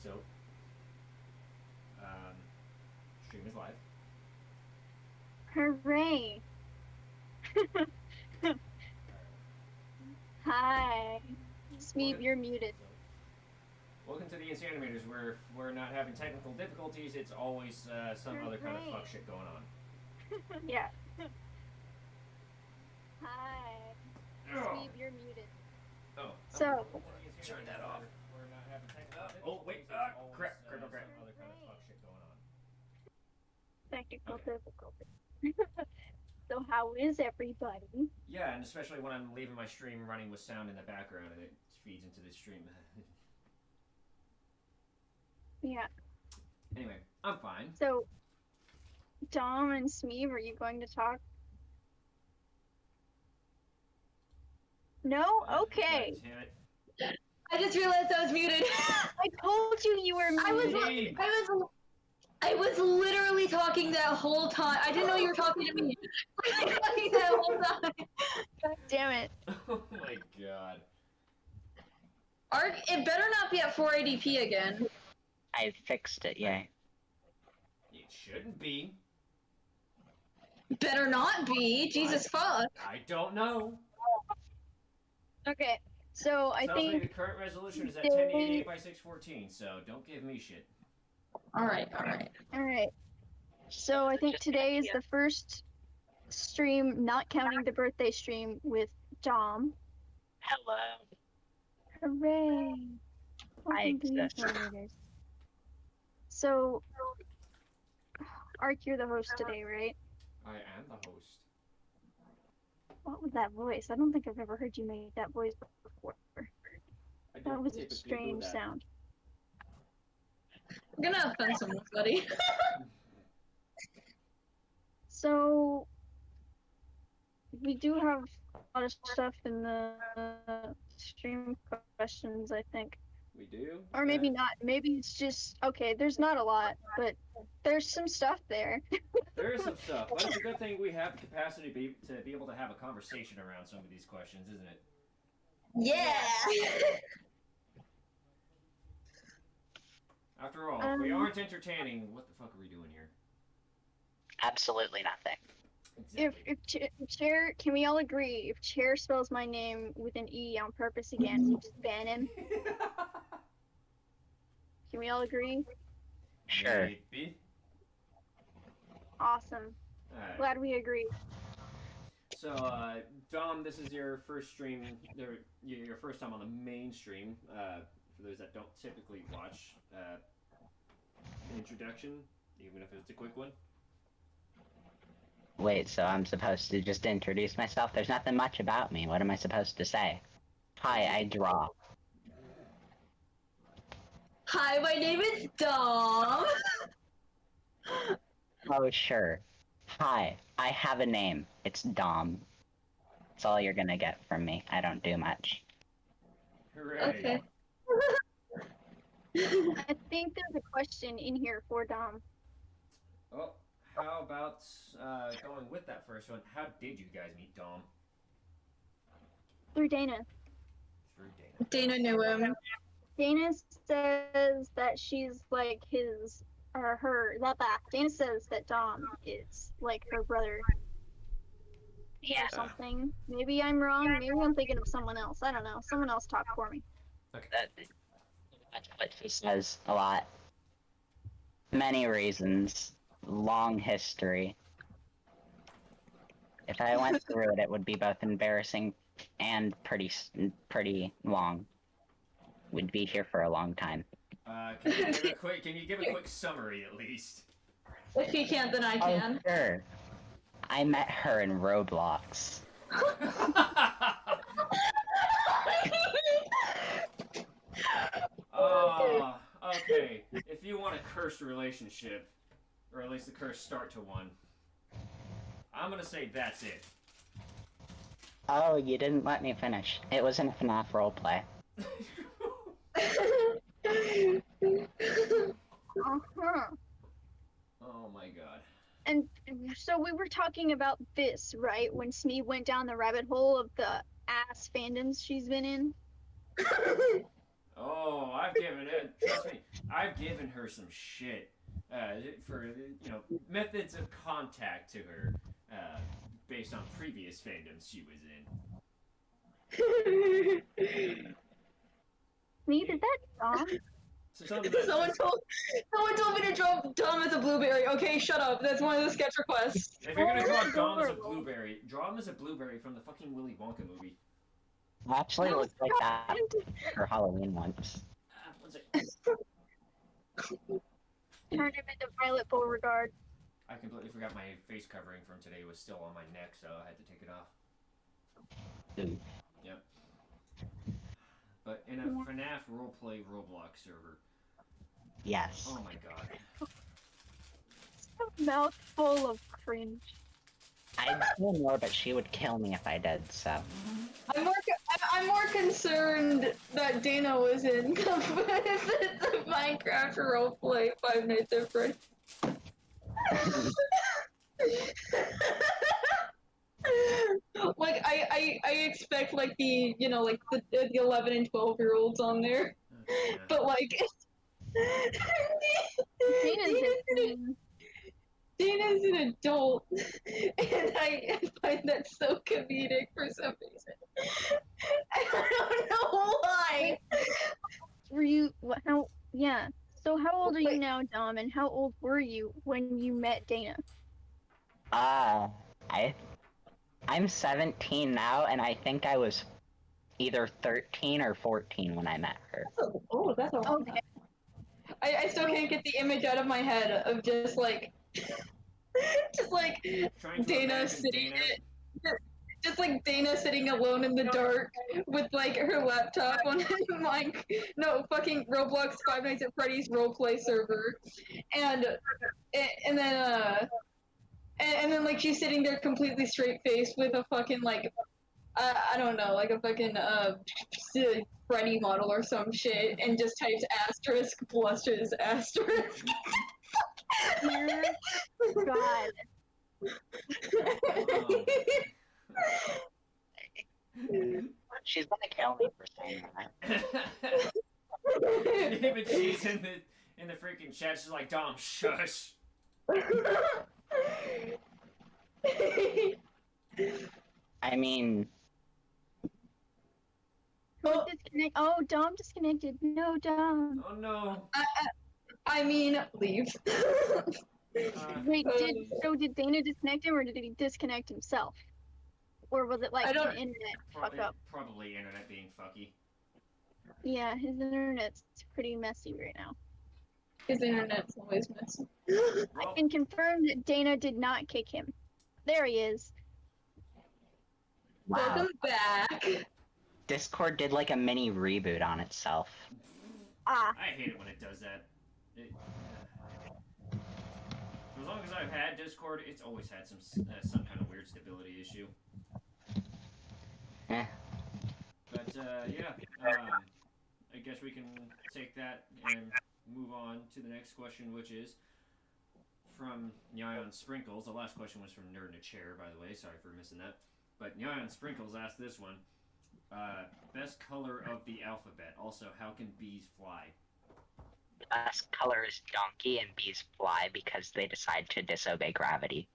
So, stream is live. Hooray! Hi. Smeeb, you're muted. Welcome to the Insanimators, where if we're not having technical difficulties, it's always some other kind of fuck shit going on. Yeah. Hi. Smeeb, you're muted. Oh. So. Turn that off. We're not having technical difficulties. Oh, wait. Crap. Some other kind of fuck shit going on. Technical difficulties. So how is everybody? Yeah, and especially when I'm leaving my stream running with sound in the background and it feeds into the stream. Yeah. Anyway, I'm fine. So, Dom and Smeeb, are you going to talk? No? Okay. God damn it. I just realized I was muted. I told you were muted. I was literally talking that whole time. I didn't know you were talking to me. I was talking that whole time. God damn it. Oh my god. Arc, it better not be at 480p again. I fixed it, yeah. It shouldn't be. Better not be. Jesus fuck. I don't know. Okay, so I think like the current resolution is at 1088 by 614, so don't give me shit. Alright. So I think today is the first stream, not counting the birthday stream, with Dom. Hello. Hooray! I exist. So, Arc, you're the host today, right? I am the host. What was that voice? I don't think I've ever heard you make that voice before. That was a strange sound. I'm gonna offend someone, buddy. So, we do have a lot of stuff in the stream questions, I think. We do? Or maybe not. Maybe it's just, okay, there's not a lot, but there's some stuff there. There is some stuff, but it's a good thing we have the capacity to be able to have a conversation around some of these questions, isn't it? Yeah! After all, if we aren't entertaining, what the fuck are we doing here? Absolutely nothing. Exactly. If Chair, can we all agree, if Chair spells my name with an E on purpose again, we just ban him? Can we all agree? Sure. Maybe. Awesome. Alright. Glad we agree. So, Dom, this is your first stream, your first time on the main stream. For those that don't typically watch, an introduction, even if it's a quick one. Wait, so I'm supposed to just introduce myself? There's nothing much about me. What am I supposed to say? Hi, I draw. Hi, my name is Dom. Oh, sure. Hi, I have a name. It's Dom. That's all you're gonna get from me. I don't do much. Hooray. Okay. I think there's a question in here for Dom. Oh, how about going with that first one? How did you guys meet Dom? Through Dana. Through Dana. Dana knew him. Dana says that she's like his, or her, Dana says that Dom is like her brother. Yeah. Or something. Maybe I'm wrong. Maybe I'm thinking of someone else. I don't know. Someone else talk for me. Okay. That's what she says a lot. Many reasons. Long history. If I went through it, it would be both embarrassing and pretty long. We'd be here for a long time. Can you give a quick summary at least? If you can't, then I can. Oh, sure. I met her in Roblox. Okay. If you want a cursed relationship, or at least a cursed start to one, I'm gonna say that's it. Oh, you didn't let me finish. It was in a FNAF roleplay. Oh my god. And so we were talking about this, right? When Smeeb went down the rabbit hole of the ass fandoms she's been in. Oh, I've given it. Trust me, I've given her some shit for methods of contact to her based on previous fandoms she was in. Me, did that Dom? So something that someone told me to draw Dom as a blueberry. Okay, shut up. That's one of the sketch requests. if you're gonna draw Oh, Dom as a adorable. blueberry, draw him as a blueberry from the fucking Willy Wonka movie. Actually, it That was looks like that for Halloween once. What's it? Turned him into Violet Beauregard. I completely forgot my face covering from today was still on my neck, so I had to take it off. Ooh. Yep. But in a FNAF roleplay Roblox server. Yes. Oh my god. A mouthful of cringe. I'd say more, but she would kill me if I did, so. I'm more concerned that Dana was in the Minecraft roleplay Five Nights at Freddy's. Like I expect like the like the 11 and 12-year-olds on there, Yeah. but like Dana's an adult, and I find that so comedic for some reason. I don't know why. Were you how? Yeah. So how old are you Wait. now, Dom? And how old were you when you met Dana? I'm 17 now, and I think I was either 13 or 14 when I met her. Oh, that's a lot. Okay. I still can't get the image out of my head of just like Trying to Dana imagine sitting Dana. just like Dana sitting alone in the dark with like her laptop on like fucking Roblox Five Nights at Freddy's roleplay server, and then like she's sitting there completely straight faced with a fucking like I don't know, like a fucking Freddy model or some shit, and just types asterisk blushes asterisk. Dear God. She's gonna kill me for saying that. Even she's in the freaking chat. She's like, Dom, shush. I mean, Well, Disconnect. Oh, Dom disconnected. No, Dom. Oh no. I mean, leave. Wait, did Dana disconnect him or did he disconnect himself? Or was it like I don't- an internet fuck up? Probably internet being fucky. Yeah, his internet's pretty messy right now. His internet's always messy. I Well, can confirm that Dana did not kick him. There he is. wow. Welcome back. Discord did like a mini reboot on itself. Ah. I hate it when it does that. For as long as I've had Discord, it's always had some kind of weird stability issue. Eh. But yeah, I guess we can take that and move on to the next question, which is from Nyan Sprinkles. The last question was from Nerd in a Chair, by the way. Sorry for missing that. But Nyan Sprinkles asked this one. Best color of the alphabet. Also, how can bees fly? Best color is donkey, and bees fly because they decide to disobey gravity.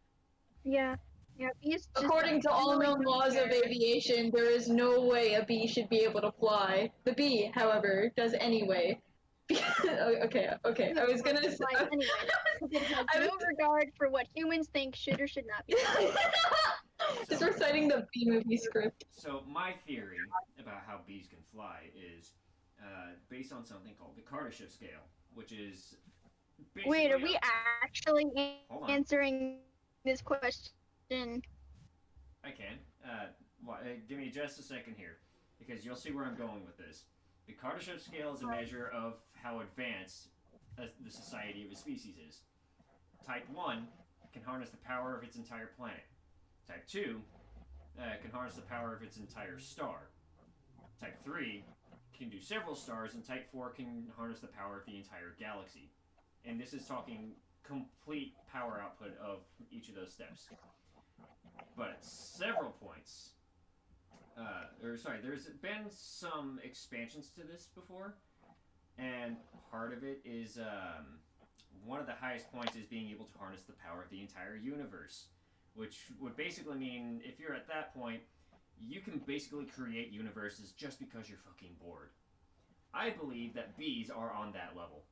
Yeah. Yeah, bees just According to all really known don't laws of care. aviation, there is no way a bee should be able to fly. The bee, however, does anyway. okay. I was gonna say. Fly anyway, because it has no regard for what humans think should or should not be. Just reciting the bee movie script. So my theory about how bees can fly is based on something called the Kardashev scale, which is basically Wait, are we actually Hold on. answering this question? I can. Give me just a second here, because you'll see where I'm going with this. The Kardashev scale is a measure of how advanced the society of a species is. Type 1 can harness the power of its entire planet. Type 2 can harness the power of its entire star. Type 3 can do several stars, and Type 4 can harness the power of the entire galaxy. And this is talking complete power output of each of those steps. But at several points, there's been some expansions to this before, And part of it is one of the highest points is being able to harness the power of the entire universe, which would basically mean if you're at that point, you can basically create universes just because you're fucking bored. I believe that bees are on that level.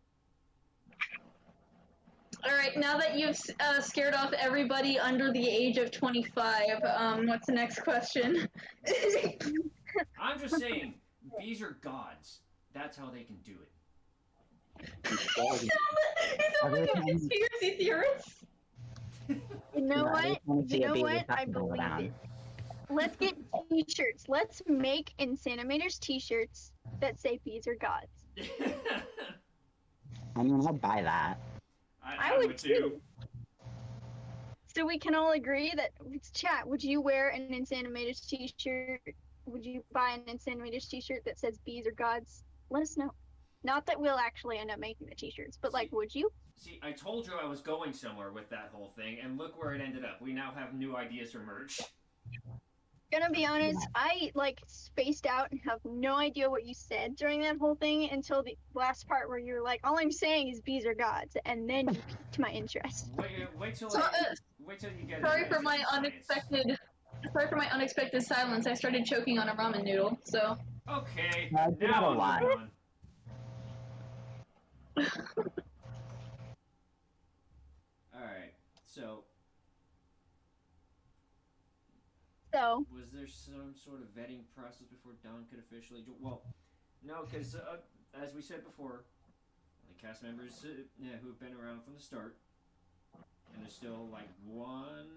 Alright, now that you've scared off everybody under the age of 25, what's the next question? I'm just saying, bees are gods. That's how they can do it. Is that like a conspiracy theorist? You know what? See You a know bee what? with I nothing to go believe down. it. Let's get t-shirts. Let's make Insanimators t-shirts that say bees are gods. I mean, I'll buy that. I would too. So we can all agree that, chat, would you wear an Insanimators t-shirt? Would you buy an Insanimators t-shirt that says bees are gods? Let us know. Not that we'll actually end up making the t-shirts, but like, would you? See, I told you I was going somewhere with that whole thing, and look where it ended up. We now have new ideas for merch. Gonna be honest, I like spaced out and have no idea what you said during that whole thing until the last part where you were like, all I'm saying is bees are gods, and then you piqued my interest. Wait till you get Sorry into for my some science. Sorry for my unexpected silence. I started choking on a ramen noodle, so. Okay, That's not now a I'm lie. moving on. Alright, so So, was there some sort of vetting process before Don could officially join? Well, no, because as we said before, the cast members who've been around from the start, and there's still like one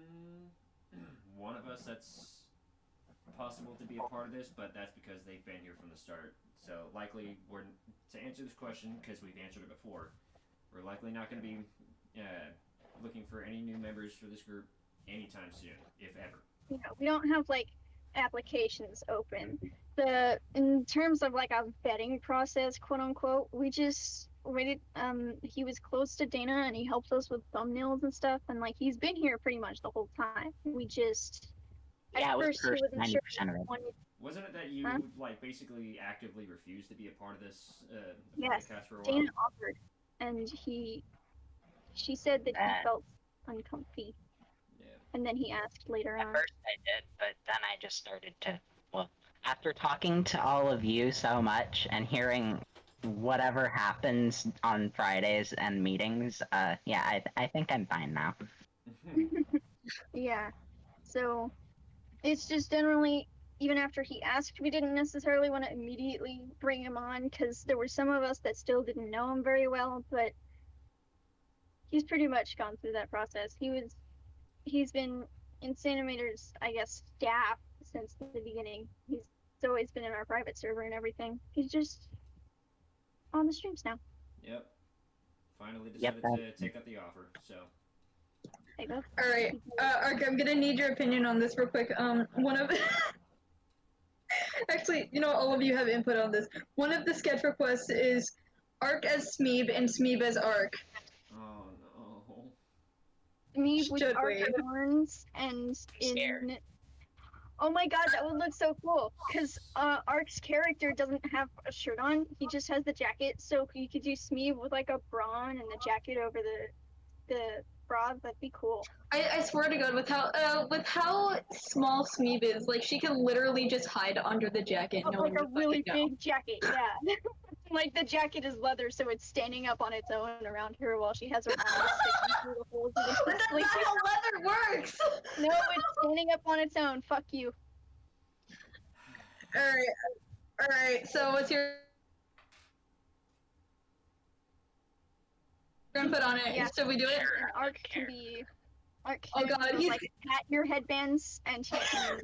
of us that's possible to be a part of this, but that's because they've been here from the start. So likely, to answer this question, because we've answered it before, we're likely not going to be looking for any new members for this group anytime soon, if ever. you know, we don't have like applications open. In terms of like a vetting process, quote unquote, we just waited. He was close to Dana and he helped us with thumbnails and stuff, and like he's been here pretty much the whole time. We just Yeah, at it was first he cursed wasn't sure 90% of it. Wasn't it that you Huh? like basically actively refused to be a part of this Yes, podcast for a while? Dana offered, and she said that he Bad. felt uncomfy. Yeah. And then he asked later At on. first I did, but then I just started to, well, after talking to all of you so much and hearing whatever happens on Fridays and meetings, yeah, I think I'm fine now. Yeah. So it's just generally, even after he asked, we didn't necessarily want to immediately bring him on because there were some of us that still didn't know him very well, but he's pretty much gone through that process. He's been Insanimators, I guess, staff since the beginning. He's always been in our private server and everything. He's just on the streams now. Yep. Finally Yep, decided to take up the offer. So. There you go. Alright, Ark, I'm gonna need your opinion on this real quick. One of actually, you know, all of you have input on this. One of the sketch requests is Ark as Smeeb and Smeeb as Ark. Oh no. Me with Should arc we? horns and Scared. in. Oh my god, that would look so cool. Because Arc's character doesn't have a shirt on; he just has the jacket. So you could do Smeeb with like a bra on and the jacket over the bra. That'd be cool. I swear to God, with how small Smeeb is, like she can literally just hide under the jacket. But No like one a would really fucking know. big jacket, yeah. Like the jacket is leather, so it's standing up on its own around her while she has her arms sticking through the holes of the But that's sleeve. not how leather works. No, it's standing up on its own. Fuck you. All right. So what's your input on it? Yeah. Should we do it? And Arc can be. Arc Oh can God, do, he's like hat your headbands, and he can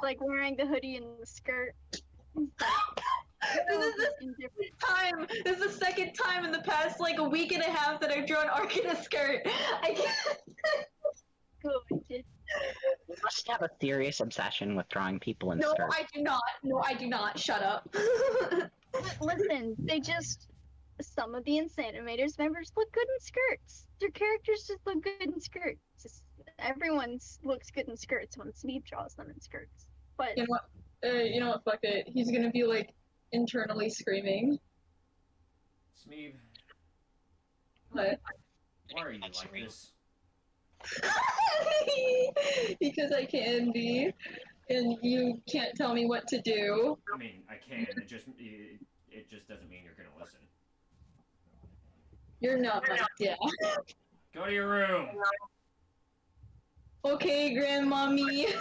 like wearing the hoodie and the skirt. this is the Indifferent. time. This is the second time in the past like a week and a half that I've drawn Ark in a skirt. I can't. Good. You must have a serious obsession with drawing people in No, skirts. I do not. No, I do not. Shut up. Listen, some of the Insanimators members look good in skirts. Their characters just look good in skirts. Everyone's looks good in skirts when Smeeb draws them in skirts. But You know what? Fuck it. He's gonna be like internally screaming. Smeeb, What? why are you like this? Because I can be, and you can't tell me what to do. I mean, I can. It just doesn't mean you're gonna listen. You're not my dad. Go to your room. Okay, grandmommy.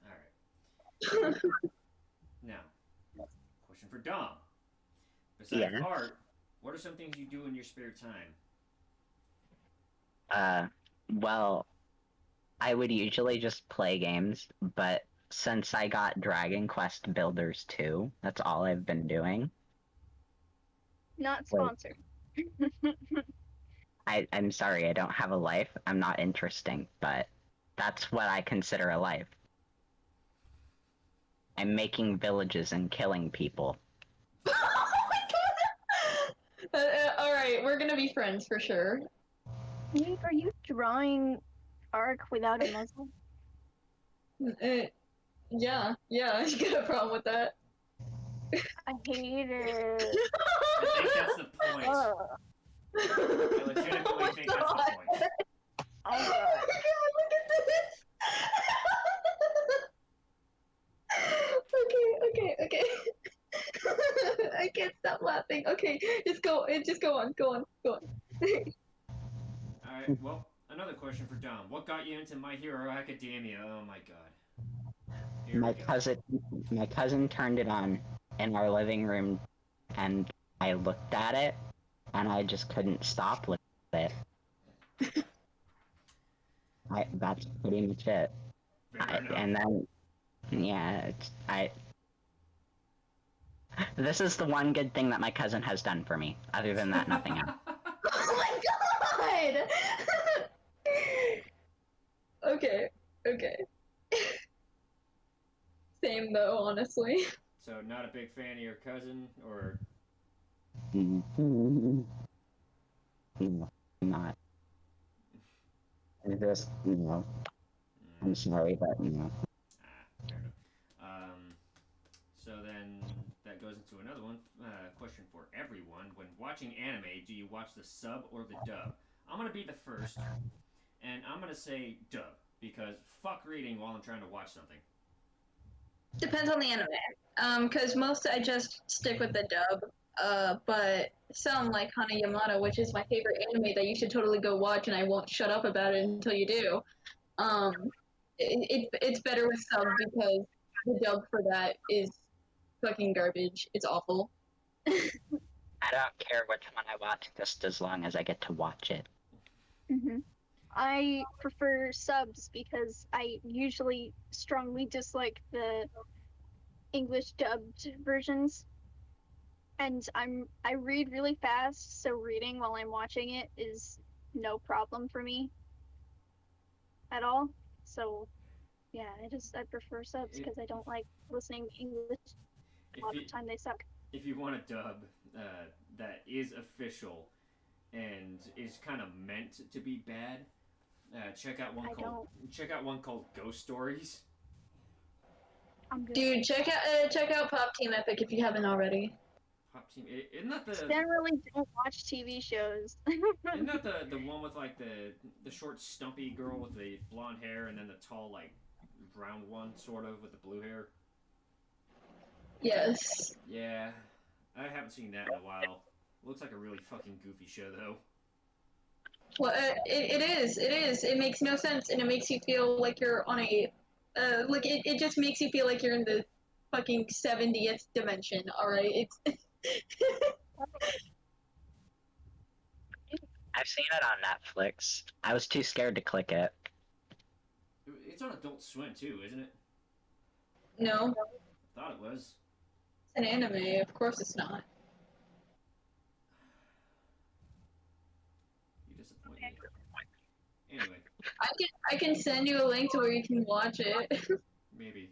All right. Now, question for Dom. Besides Yeah. art, what are some things you do in your spare time? Well, I would usually just play games, but since I got Dragon Quest Builders 2, that's all I've been doing. Not Wait. sponsored. I'm sorry, I don't have a life. I'm not interesting, but that's what I consider a life. I'm making villages and killing people. Oh my god! Alright, we're gonna be friends for sure. Nick, are you drawing Arc without a muzzle? Yeah, you got a problem with that. I hate it. I think that's the point. Ugh. I legitimately think that's the point. Oh god. God, look at this! Okay. I can't stop laughing. Okay, just go on. Alright, well, another question for Dom. What got you into My Hero Academia? Oh my god. Here My we go. my cousin turned it on in our living room, and I looked at it, and I just couldn't stop with it. That's pretty much it. Fair enough. And then, yeah, this is the one good thing that my cousin has done for me. Other than that, nothing else. Oh my god! Okay. Same though, honestly. So, not a big fan of your cousin, or No, not. It's just, I'm sorry, but fair enough. So then that goes into another one. Question for everyone: when watching anime, do you watch the sub or the dub? I'm gonna be the first, and I'm gonna say dub because fuck reading while I'm trying to watch something. Depends on the anime. Cause most I just stick with the dub. But some like Hana Yamada, which is my favorite anime that you should totally go watch, and I won't shut up about it until you do. Um, it's better with sub because the dub for that is fucking garbage. It's awful. I don't care which one I watch, just as long as I get to watch it. I prefer subs because I usually strongly dislike the English dubbed versions. And I read really fast, so reading while I'm watching it is no problem for me at all. So yeah, I prefer subs because I don't like listening to English. A lot of the time they suck. If you want a dub that is official and is kind of meant to be bad, check out one called Ghost Stories. Dude, check out Pop Team Epic if you haven't already. Pop Team, isn't that the Generally don't watch TV shows. isn't that the one with like the short stumpy girl with the blonde hair and then the tall like round one sort of with the blue hair? Yes. Yeah, I haven't seen that in a while. Looks like a really fucking goofy show though. Well, it is. It makes no sense, and it makes you feel like you're on a, like it just makes you feel like you're in the fucking 70th dimension. All right, it's. I've seen it on Netflix. I was too scared to click it. It's on Adult Swim too, isn't it? No, I thought it was. it's an anime. Of course, it's not. You disappoint me. Anyway, I can send you a link to where you can watch it. maybe.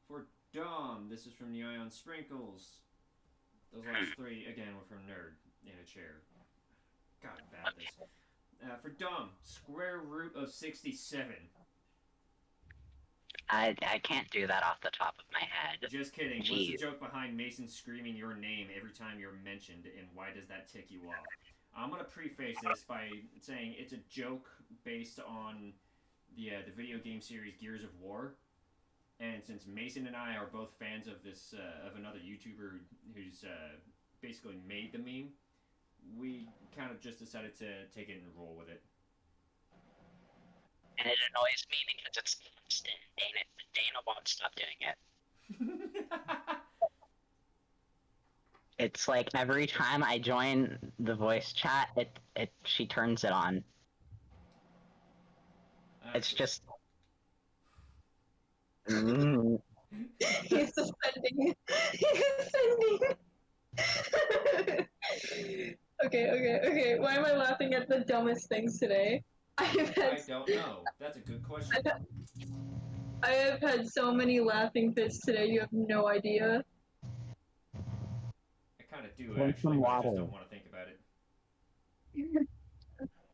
For Dom, this is from the Ion Sprinkles. Those last three, again, were from Nerd in a chair. God, bad this. For Dom, square root of 67. I can't do that off the top of my head. Just kidding. What's the Jeez. joke behind Mason screaming your name every time you're mentioned, and why does that tick you off? I'm gonna preface this by saying it's a joke based on the video game series Gears of War, and since Mason and I are both fans of this of another YouTuber who's basically made the meme, we kind of just decided to take it and roll with it. And it annoys me because it's constant. Dana won't stop doing it. It's like every time I join the voice chat, she turns it on. It's just. Mm. He's suspending. He's suspending. Okay. Why am I laughing at the dumbest things today? I don't know. That's a good question. I have had so many laughing fits today, you have no idea. I kind of do Drink actually, some but I just water. don't want to think about it.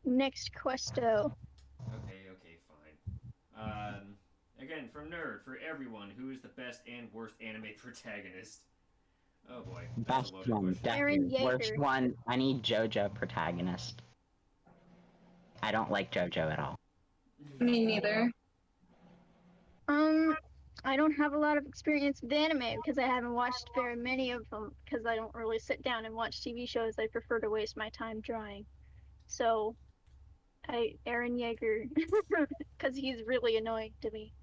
Next questo. Okay, fine. Again, from Nerd, for everyone, who is the best and worst anime protagonist? Oh boy, that's Best a loaded one, question. Aaron definitely. Worst Yeager. one, I need JoJo protagonist. I don't like JoJo at all. Me neither. I don't have a lot of experience with anime because I haven't watched very many of them because I don't really sit down and watch TV shows. I prefer to waste my time drawing. So, Aaron Yeager, because he's really annoying to me.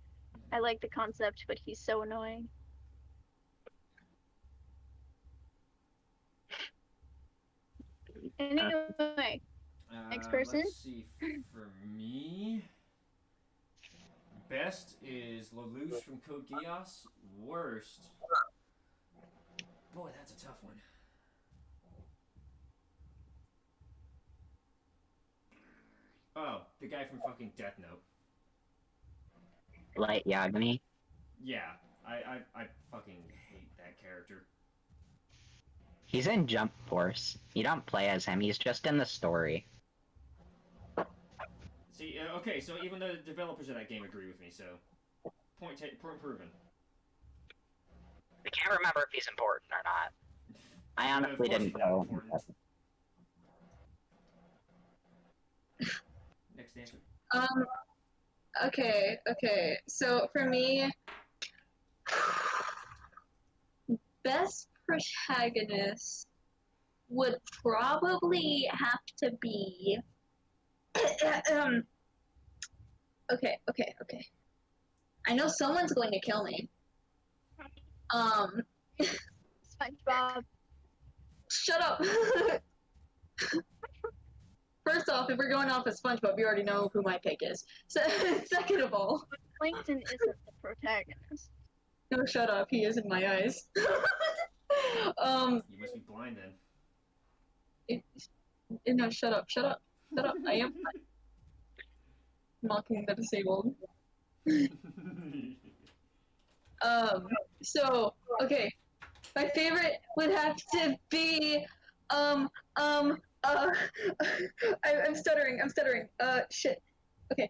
I like the concept, but he's so annoying. Anyway, next person. Let's see. For me, best is Lelouch from Code Geass. Worst. Boy, that's a tough one. Oh, the guy from fucking Death Note. Light Yagami. Yeah, I fucking hate that character. He's in Jump Force. You don't play as him, he's just in the story. See, okay, so even the developers of that game agree with me, so point proven. I can't remember if he's important or not. I Of honestly course didn't he's not know. important. Next answer. Okay. So for me, best protagonist would probably have to be okay. I know someone's going to kill me. SpongeBob. Shut up. First off, if we're going off of SpongeBob, you already know who my pick is. So, second of all, Plankton isn't the protagonist. no, shut up. He is in my eyes. You must be blind then. No, shut up. I am mocking the disabled. So, okay. My favorite would have to be, I'm stuttering. Shit. Okay.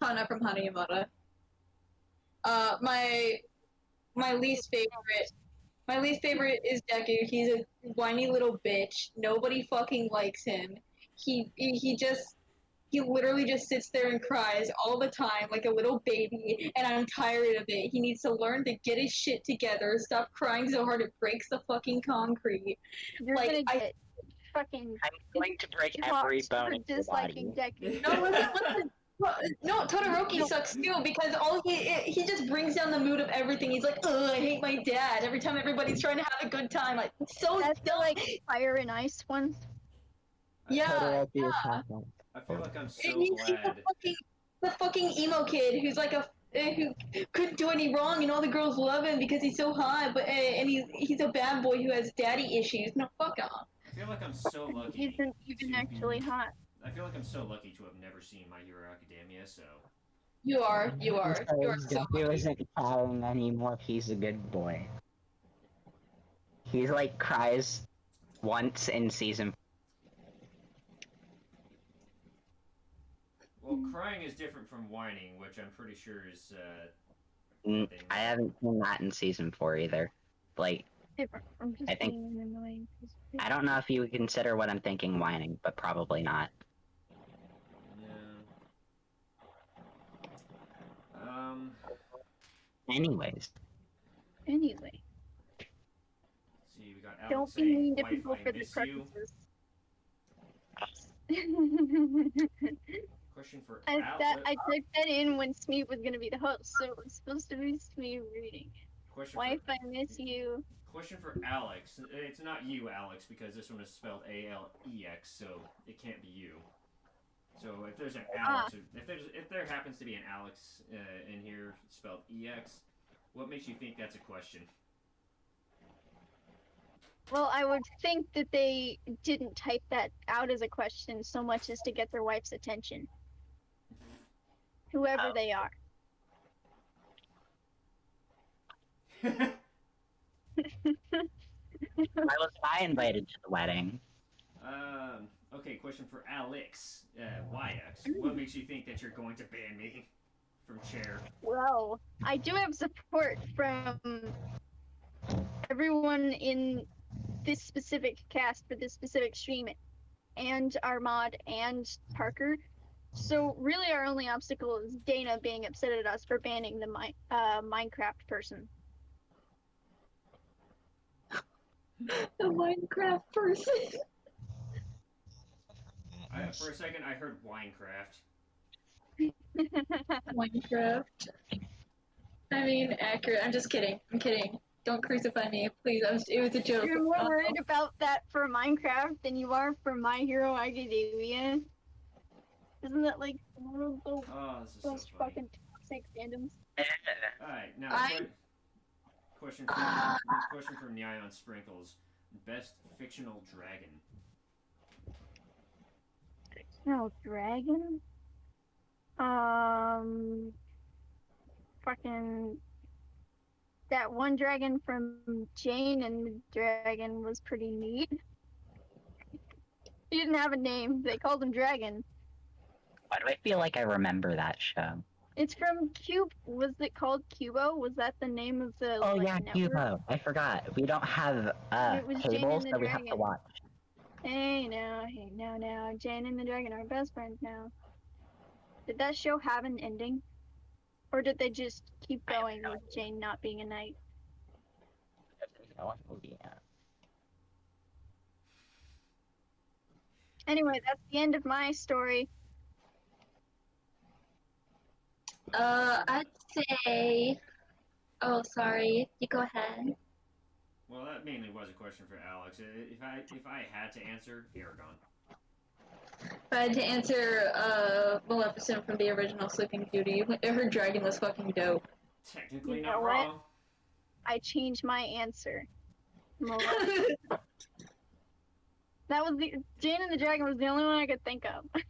Hana from Hana Yamada. My least favorite is Deku. He's a whiny little bitch. Nobody fucking likes him. He literally just sits there and cries all the time like a little baby, and I'm tired of it. He needs to learn to get his shit together, stop crying so hard it breaks the fucking concrete. You're Like, gonna get fucking I'm going to break every tossed bone for in your body. disliking Deku. No, listen. No, Todoroki sucks too because all he just brings down the mood of everything. He's like, ugh, I hate my dad. Every time everybody's trying to have a good time, like, it's so That's the dumb. like fire and ice one. Yeah. I feel like I'm so He's glad. the fucking emo kid who's like who couldn't do any wrong, and all the girls love him because he's so hot. But and he's a bad boy who has daddy issues. No, fuck off. I feel like I'm so lucky. He isn't even actually hot. I feel like I'm so lucky to have never seen My Hero Academia, so. You are so Deku isn't crying anymore, he's a good boy. He's like cries once in season. crying is different from whining, which I'm pretty sure is I haven't seen that in season 4 either. Like, Different from just I think- being annoying. I don't know if you would consider what I'm thinking whining, but probably not. Yeah. Anyways, Anyway, See, we got Alex don't be saying, mean to "Wife, people I for their miss you." preferences. Question for I Alex. typed that in when Smeeb was gonna be the host, so it was supposed to be Smeeb reading. Question Wife, for I miss you. Question for Alex. It's not you, Alex, because this one is spelled Alex, so it can't be you. So if there's an Alex, if there happens to be an Alex in here spelled EX, what makes you think that's a question? Well, I would think that they didn't type that out as a question so much as to get their wife's attention. Whoever they are. why was I invited to the wedding? Okay, question for Alyx. YX. What makes you think that you're going to ban me from chair? Well, I do have support from everyone in this specific cast for this specific stream, and Armad and Parker. So really, our only obstacle is Dana being upset at us for banning the Minecraft person. The Minecraft person. For a second, I heard Winecraft. Minecraft. I mean, accurate. I'm just kidding. I'm kidding. Don't crucify me, please. It was a joke. You're more worried about that for Minecraft than you are for My Hero Academia. Isn't that like one of the Oh, this is most so funny. fucking toxic fandoms? Alright, now I- question from Neon Sprinkles. Best fictional dragon. No, dragon? Fucking that one dragon from Jane and the Dragon was pretty neat. He didn't have a name. They called him Dragon. Why do I feel like I remember that show? It's from Cube. Was it called Cubo? Was that the name of the Oh like, yeah, network? Cubo. I forgot. We don't have It was Jane cable, and the so we have to Dragon. watch. Hey now, Jane and the Dragon are best friends now. Did that show have an ending? Or did they just keep I have going no with Jane not being a knight? Yeah. Anyway, that's the end of my story. I'd say. Oh, sorry. You go ahead. Well, that mainly was a question for Alex. If I had to answer, Aragon. If I had to answer, Maleficent from the original Sleeping Beauty, her dragon was fucking dope. Technically You not know what? wrong. I changed my answer. That was the Jane and the Dragon was the only one I could think of. I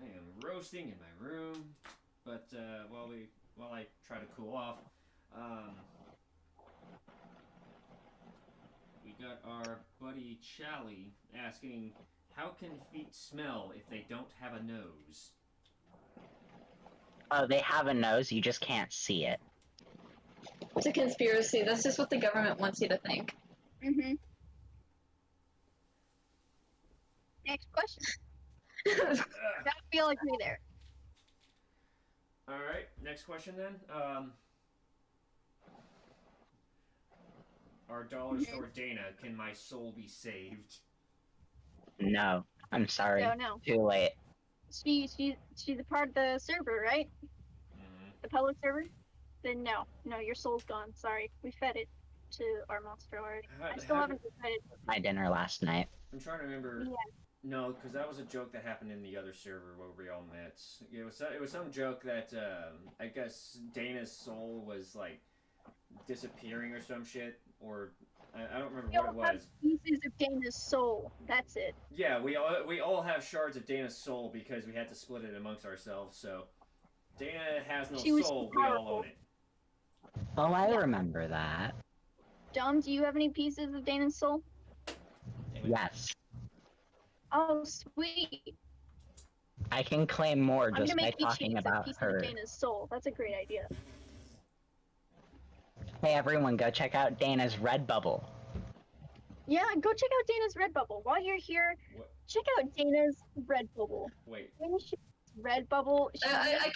am roasting in my room, but while I try to cool off, we got our buddy Chally asking, how can feet smell if they don't have a nose? Oh, they have a nose, you just can't see it. It's a conspiracy. That's just what the government wants you to think. Mm-hmm. Next question. Gotta feel like me there. Alright, next question then. Our dollar store Dana, can my soul be saved? No, I'm sorry. No. Too late. She's a part of the server, right? Mm-hmm. The public server? Then no, your soul's gone. Sorry, we fed it to our monster already. I still haven't fed it. My dinner last night. I'm trying to remember. Yeah. No, because that was a joke that happened in the other server where we all met. It was some joke that I guess Dana's soul was like disappearing or some shit, or I don't remember what it was. Pieces of Dana's soul. That's it. Yeah, we all have shards of Dana's soul because we had to split it amongst ourselves. So Dana has no She was soul. We all own it. Oh, I remember that. Dom, do you have any pieces of Dana's soul? Yes. Oh, sweet. I can claim more I'm just gonna by make me talking cheese a about piece her. of Dana's soul. That's a great idea. Hey everyone, go check out Dana's Redbubble. Yeah, go check out Dana's Redbubble. While you're here, What? check out Dana's Redbubble. Wait. When she Redbubble, I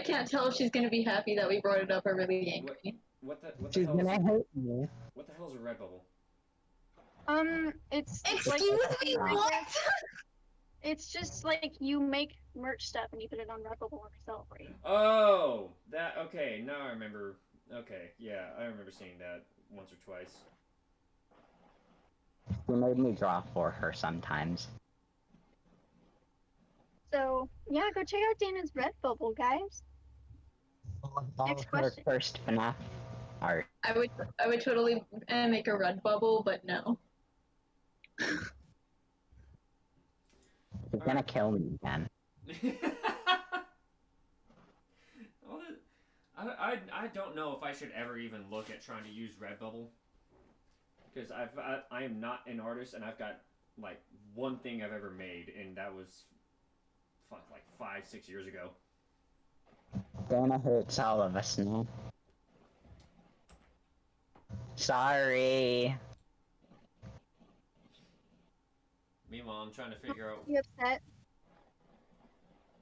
can't tell if she's gonna be happy that we brought it up or really angry. What the She's hell is gonna hate me. what the hell is a Redbubble? it's Excuse like me, what? it's just like you make merch stuff and you put it on Redbubble and sell it, right? Oh, that okay. Now I remember. Okay, yeah, I remember seeing that once or twice. She made me draw for her sometimes. So yeah, go check out Dana's Redbubble, guys. All Next of her question. first FNAF art. I would totally make a red bubble, but no. She's gonna kill me again. Well, I don't know if I should ever even look at trying to use Redbubble because I am not an artist and I've got like one thing I've ever made and that was like 5-6 years ago. Dana hates all of us now. Sorry. Meanwhile, I'm trying to figure out You upset?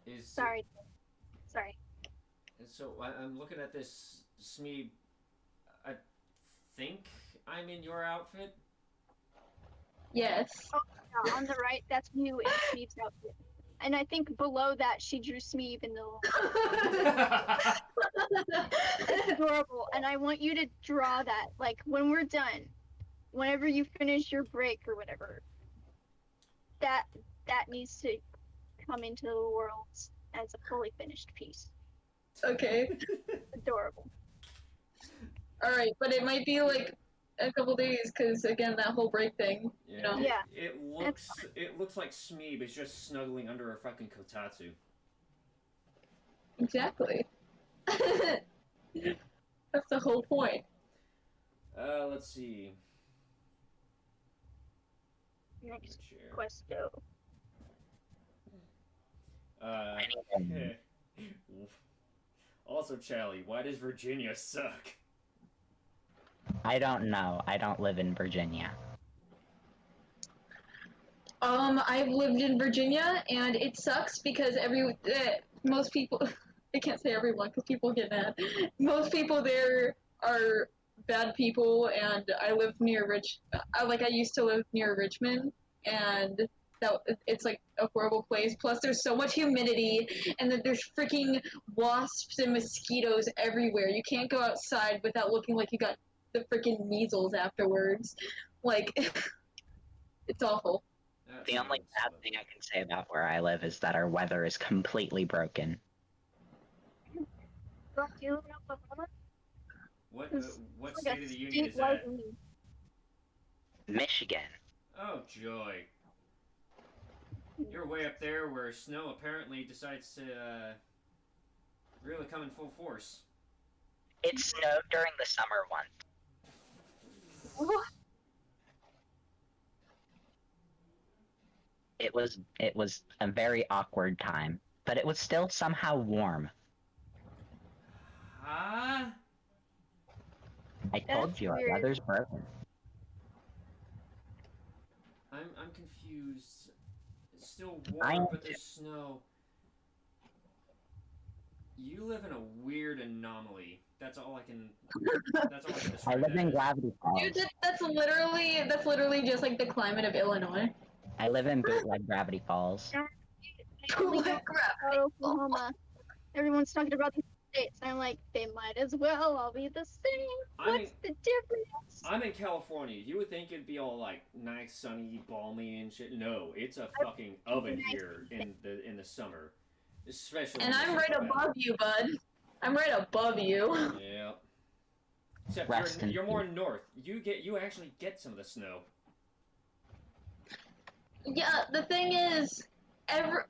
is Sorry. So I'm looking at this Smeeb. I think I'm in your outfit. Yes. Yeah, on the right, that's you in Smeeb's outfit. And I think below that, she drew Smeeb in the little. It's adorable, and I want you to draw that. Like when we're done, whenever you finish your break or whatever, that needs to come into the world as a fully finished piece. Okay. Adorable. All right, but it might be like a couple days because again that whole break thing. Yeah. You know? Yeah. It looks like Smeeb is just snuggling under a fucking kotatsu. Exactly. That's the whole point. Let's see. Next Chair. question. Also, Charlie, why does Virginia suck? I don't know. I don't live in Virginia. I've lived in Virginia and it sucks because most people, I can't say everyone because people get mad. Most people there are bad people, and I live near I used to live near Richmond, and it's like a horrible place. Plus, there's so much humidity, and then there's freaking wasps and mosquitoes everywhere. You can't go outside without looking like you got the freaking measles afterwards. Like, it's awful. The only bad thing I can say about where I live is that our weather is completely broken. Don't you live in Oklahoma? What state of the union is that? Michigan. Oh joy! You're way up there where snow apparently decides to really come in full force. It snowed during the summer once. It was a very awkward time, but it was still somehow warm. Huh? I told you, our weird. weather's broken. I'm confused. It's still warm, but there's snow. You live in a weird anomaly. That's all I can. That's all I can I describe. live in Gravity Falls. Dude, that's literally just like the climate of Illinois. I live in bootleg Gravity Falls. Bootleg Oklahoma. Everyone's talking about these states. I'm like, they might as well all be the same. What's the difference? I'm in California. You would think it'd be all like nice, sunny, balmy and shit. No, it's a fucking oven here in the summer, especially. And I'm right above you, bud. I'm right above you. Yeah. Except you're more north. You actually get some of the snow. Yeah, the thing is,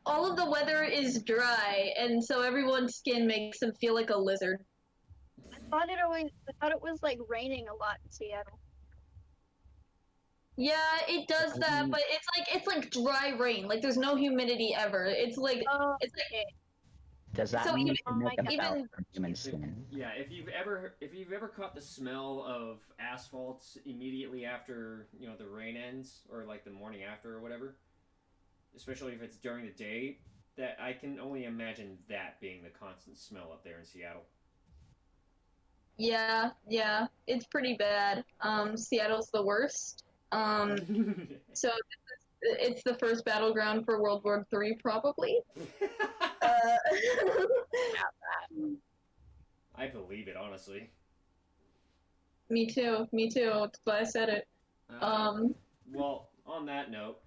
all of the weather is dry, and so everyone's skin makes them feel like a lizard. I thought it was like raining a lot in Seattle. Yeah, it does that, but it's like dry rain. Like there's no humidity ever. It's like Oh, it's like okay. Does that So mean even- you can make a even- belt from human skin? Yeah, if you've ever caught the smell of asphalt immediately after the rain ends, or like the morning after or whatever, especially if it's during the day, that I can only imagine that being the constant smell up there in Seattle. yeah, it's pretty bad. Seattle's the worst. So it's the first battleground for World War III, probably. I believe it, honestly. Me too. That's why I said it. Well, on that note,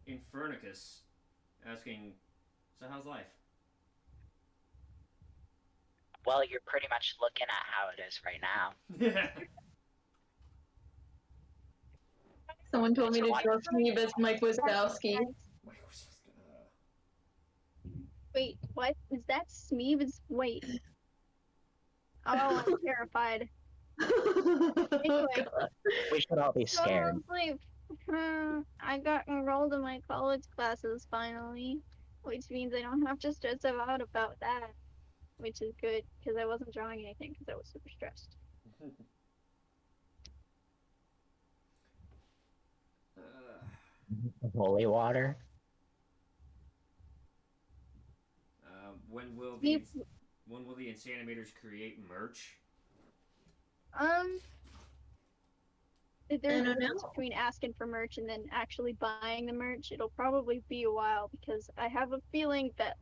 Infernicus asking, so how's life? Well, you're pretty much looking at how it is right now. Someone told me to draw Smeeb as Mike Wazowski. Wait, what? Is that Smeeb's? Wait. Oh, I'm terrified. Anyway. We should all be scared. So, like, I got enrolled in my college classes finally, which means I don't have to stress out about that, which is good because I wasn't drawing anything because I was super stressed. Holy water. When will the Insanimators create merch? There's I a don't difference know. between asking for merch and then actually buying the merch. It'll probably be a while because I have a feeling that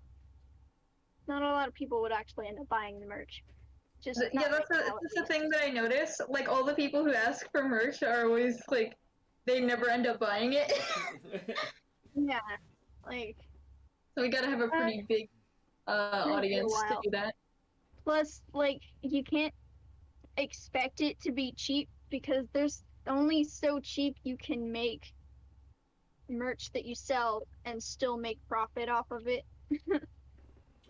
not a lot of people would actually end up buying the merch. Just Yeah, not that's right now, the at thing that I notice. Like all the people who ask for merch are always like, they never end up buying it. least. Yeah, like So we gotta have a pretty big audience to while. do that. plus, like you can't expect it to be cheap because there's only so cheap you can make merch that you sell and still make profit off of it.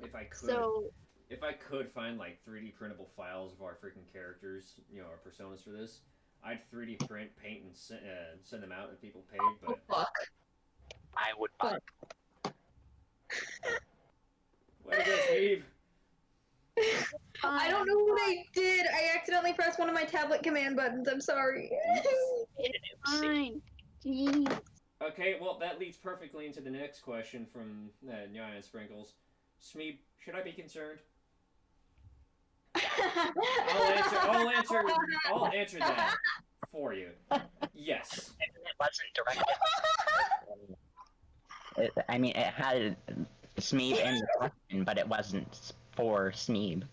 If I could, So if I could find like 3D printable files of our freaking characters, our personas for this, I'd 3D print, paint, and send them out if people paid. But Fuck. I would buy. way to go, Steve. I don't know what I did. I accidentally pressed one of my tablet command buttons. I'm sorry. fine. Jeez. Okay, well that leads perfectly into the next question from Nyaya and Sprinkles. Smeeb, should I be concerned? I'll answer that for you. Yes. It wasn't directed. I mean, it had Smeeb in the question, but it wasn't for Smeeb.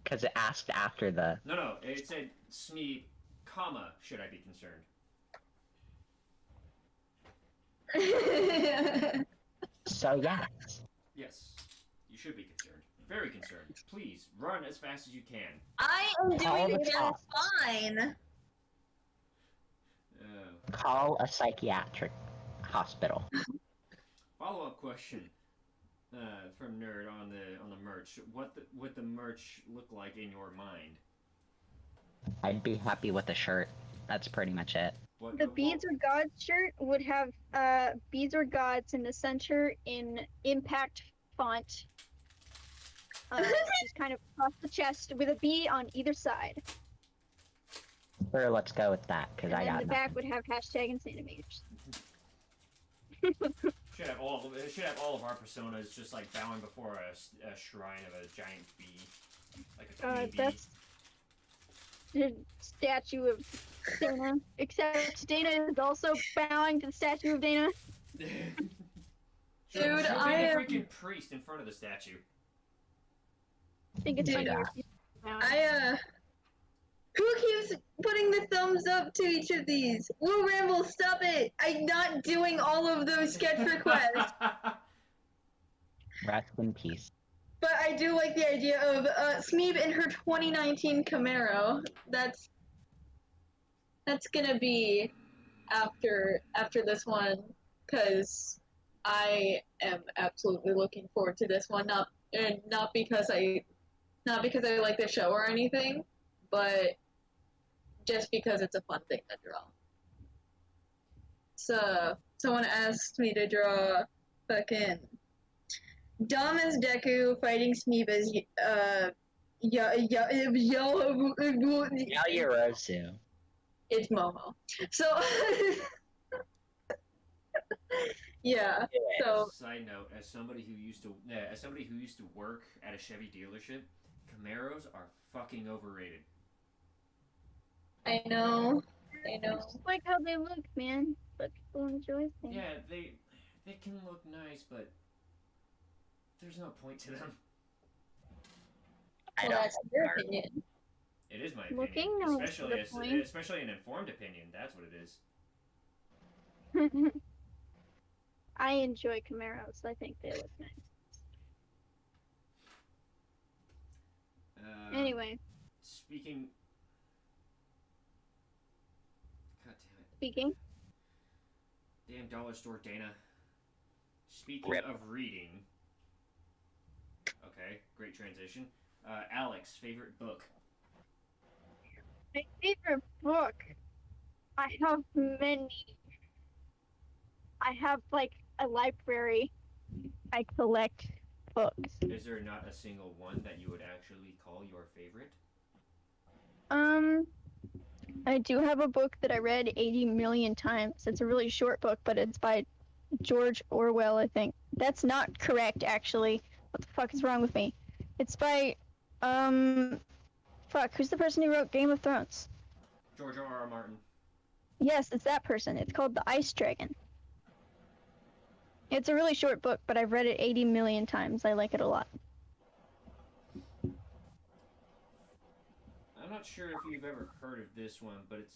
Because it asked after the... No, it said Smeeb, comma, should I be concerned? So, yes. Yes, you should be concerned. Very concerned. Please, run as fast as you can. I am Call doing the just cops. fine. Call a psychiatric hospital. Follow-up question from Nerd on the merch. What would the merch look like in your mind? I'd be happy with a shirt. That's pretty much it. The Beads or Gods shirt would have Beads or Gods in the center in impact font. Just kind of across the chest with a B on either side. Sure, let's go with that, because And I then got the back would have hashtag Insanimators. Should have all of our personas just like bowing before a shrine of a giant bee, like a queen bee. That's the statue of Dana. Except Dana is also bowing to the statue of Dana. Dude, Should I be the am- freaking priest in front of the statue. I think it's Dude, funnier. Who keeps putting the thumbs up to each of these? Woo Ramble, stop it! I'm not doing all of those sketch requests. Rest in peace. But I do like the idea of Smeeb in her 2019 Camaro. That's gonna be after this one, because I am absolutely looking forward to this one. Not because I like the show or anything, but just because it's a fun thing to draw. So someone asked me to draw fucking Dom as Deku fighting Smeeb as Yaoyorozu. it's Momo. So yeah. So Side note: as somebody who used to work at a Chevy dealership, Camaros are fucking overrated. I know. It's just like how they look, man. Let people enjoy things. Yeah, they can look nice, but there's no point to them. Well, that's your opinion. It is my Looking opinion, nice to the point. especially an informed opinion. That's what it is. I enjoy Camaros. I think they look nice. Anyway, Speaking. God damn it. speaking. Damn dollar store Dana. Speaking Rip. of reading. Okay, great transition. Alyx, favorite book. My favorite book. I have many. I have like a library. I collect books. Is there not a single one that you would actually call your favorite? I do have a book that I read 80 million times. It's a really short book, but it's by George Orwell, I think. That's not correct, actually. What the fuck is wrong with me? It's by, fuck, who's the person who wrote Game of Thrones? George R.R. Martin. Yes, it's that person. It's called The Ice Dragon. It's a really short book, but I've read it 80 million times. I like it a lot. I'm not sure if you've ever heard of this one, but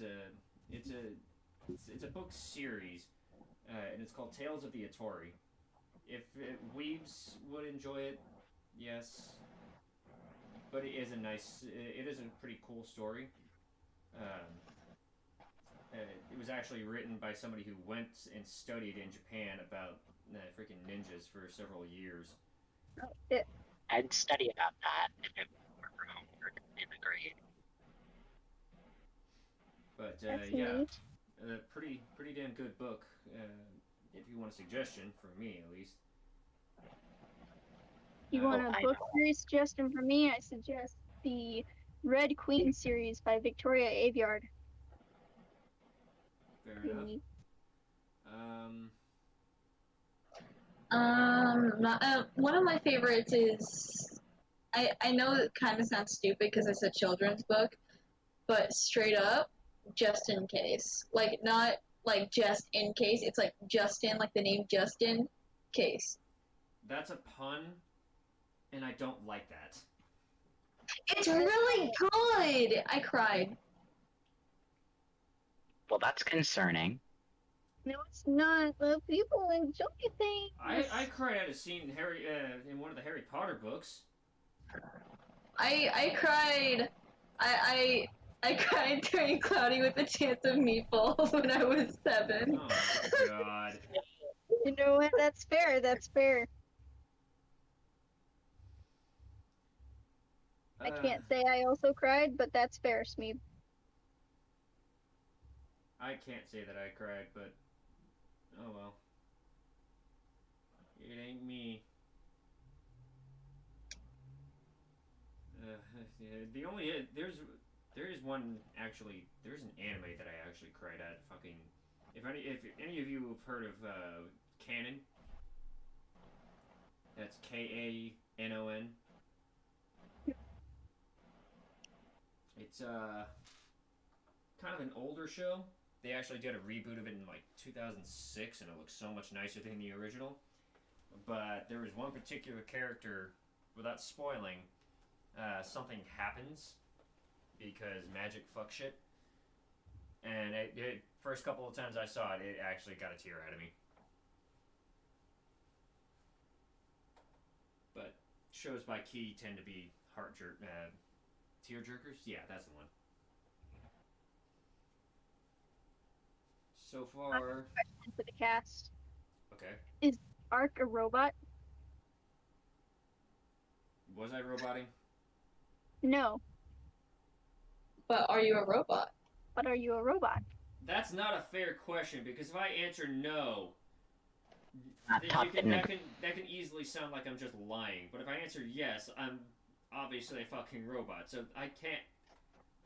it's a book series, and it's called Tales of the Atori. If weebs would enjoy it, yes, but it is a pretty cool story. It was actually written by somebody who went and studied in Japan about freaking ninjas for several years. I'd study about that if it were for homework in the grade. But That's yeah, neat. pretty damn good book. If you want a suggestion, for me at least. You want a book series suggestion from me? I suggest the Red Queen series by Victoria Aveyard. Fair enough. One of my favorites is I know it kind of sounds stupid because it's a children's book, but straight up, just in case. Like not like just in case. It's like Justin, like the name Justin, case. That's a pun, and I don't like that. It's really good. I cried. Well, that's concerning. No, it's not. Well, people enjoy things. I cried at a scene in one of the Harry Potter books. I cried. I cried during Cloudy with a Chance of Meatballs when I was 7. Oh my god. You know what? That's fair. That's fair. I can't say I also cried, but that's fair, Smeeb. I can't say that I cried, but oh well. It ain't me. The only there is one actually. There's an anime that I actually cried at. Fucking, if any of you have heard of Canon, that's Kanon. It's kind of an older show. They actually did a reboot of it in like 2006, and it looks so much nicer than the original. But there was one particular character, without spoiling, something happens because magic fuck shit. And it first couple of times I saw it, it actually got a tear out of me. But shows by Key tend to be tear jerkers. Yeah, that's the one. So far. Question for the cast. Okay. Is Arc a robot? Was I roboting? No. But are you a robot? but are you a robot? That's not a fair question, because if I answer no, Not that can easily sound like I'm just lying. But if I answer yes, I'm obviously a fucking robot. So I can't.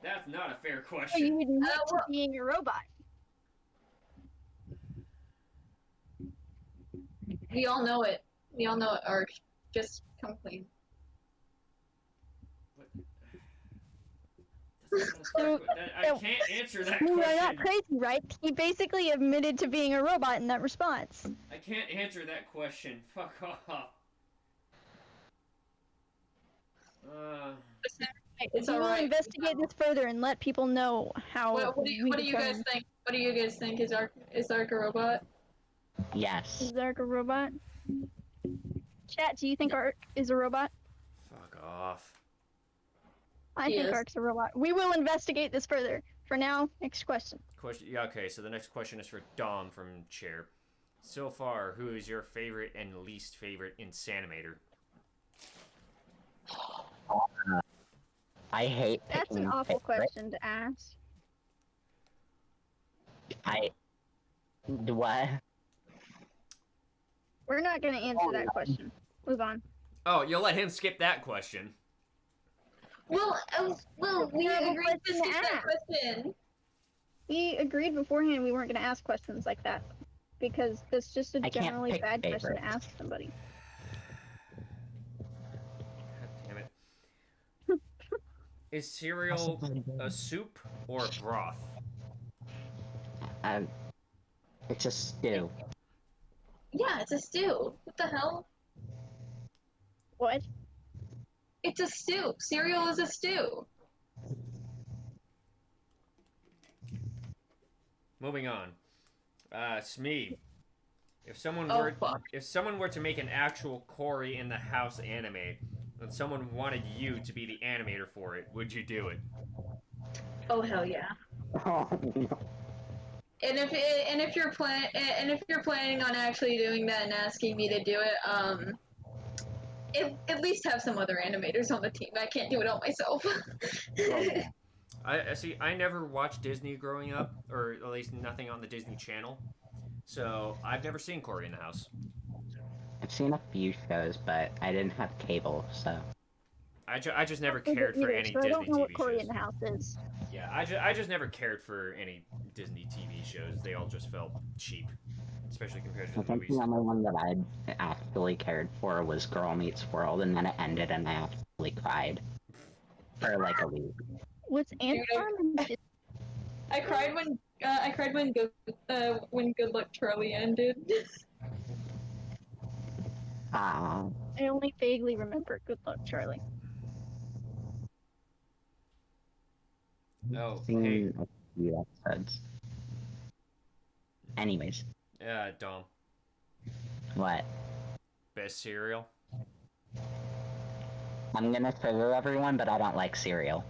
That's not a fair So you question. admit to being a robot. We all know it. We all know it, Arc. Just come clean. What? That's not a fair I can't answer that You are question. not crazy, right? He basically admitted to being a robot in that response. I can't answer that question. Fuck off. It's We will alright. investigate this further and let people know how. What do you guys think? What do you guys think? Is Arc a robot? Yes. Is Arc a robot? Chat, do you think Arc is a robot? Fuck off. I think Arc's a robot. We will investigate this further. For now, next question. Yeah, okay, so the next question is for Dom from Chair. So far, who is your favorite and least favorite Insanimator? I hate That's an awful question to ask. What? We're not going to answer that question. Move on. Oh, you'll let him skip that question. Well, we agreed to skip that question. We agreed beforehand we weren't going to ask questions like that. Because that's just a generally bad question to ask somebody. God damn it. Is cereal a soup or a broth? It's a stew. Yeah, it's a stew. What the hell? What? It's a stew. Cereal is a stew. Moving on. Smeeb. If someone were to make an actual Cory in the House anime, and someone wanted you to be the animator for it, would you do it? Oh hell yeah. Oh, no. And if you're planning on actually doing that and asking me to do it, at least have some other animators on the team. I can't do it all myself. I see. I never watched Disney growing up, or at least nothing on the Disney Channel. So I've never seen Cory in the House. I've seen a few shows, but I didn't have cable, so. I just never cared for any Disney I don't know what TV Cory shows. in the House is. Yeah, I just never cared for any Disney TV shows. They all just felt cheap, especially compared to I the think movies. the only one that I actually cared for was Girl Meets World, and then it ended, and I actually cried for like a week. What's Anton? I cried when Good Luck Charlie ended. I only vaguely remember Good Luck Charlie. Oh, Seen hey. a few episodes. Anyways, Dom. what? Best cereal? I'm gonna trigger everyone, but I don't like cereal.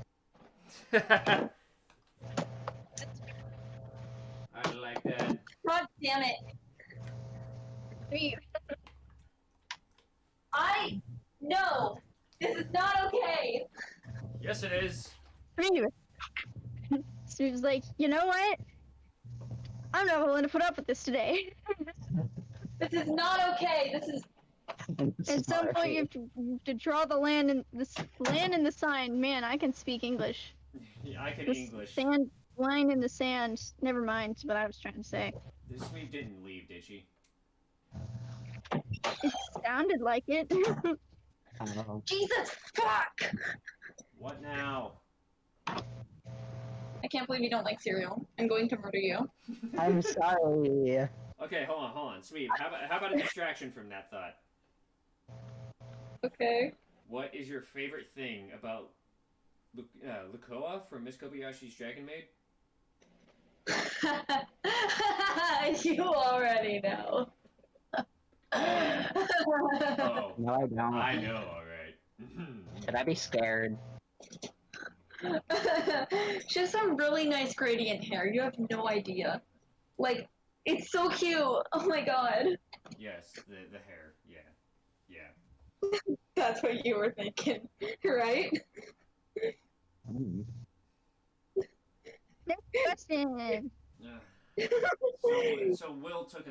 I like that. God damn it! No! This is not okay! Yes, it is. She was like, you know what? I'm not willing to put up with this today. This is not okay! This is... At some point, you have to draw the land and the sign. Man, I can speak English. Yeah, I can The English. Sand line in the sand. Never mind what I was trying to say. This Smeeb didn't leave, did she? It sounded like it. Jesus fuck! What now? I can't believe you don't like cereal. I'm going to murder you. I'm sorry. Okay, hold on. Smeeb, how about a distraction from that thought? Okay. What is your favorite thing about Lukoa from Miss Kobayashi's Dragon Maid? You already know. Oh, No, I don't. I know, alright. Should I be scared? She has some really nice gradient hair. You have no idea. Like, it's so cute. Oh my god. Yes, the hair. Yeah. That's what you were thinking, right? Next question. So Will took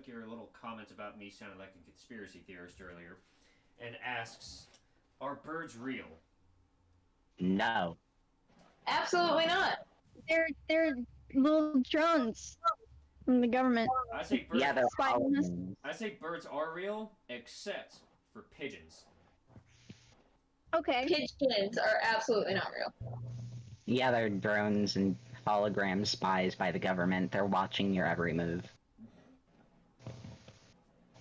your little comment about me sounding like a conspiracy theorist earlier, and asks, "Are birds real?" No. Absolutely not. They're little drones from the government. I say birds. Yeah, they're Spy on us. holograms. I say birds are real, except for pigeons. Okay. Pigeons are absolutely not real. Yeah, they're drones and hologram spies by the government. They're watching your every move.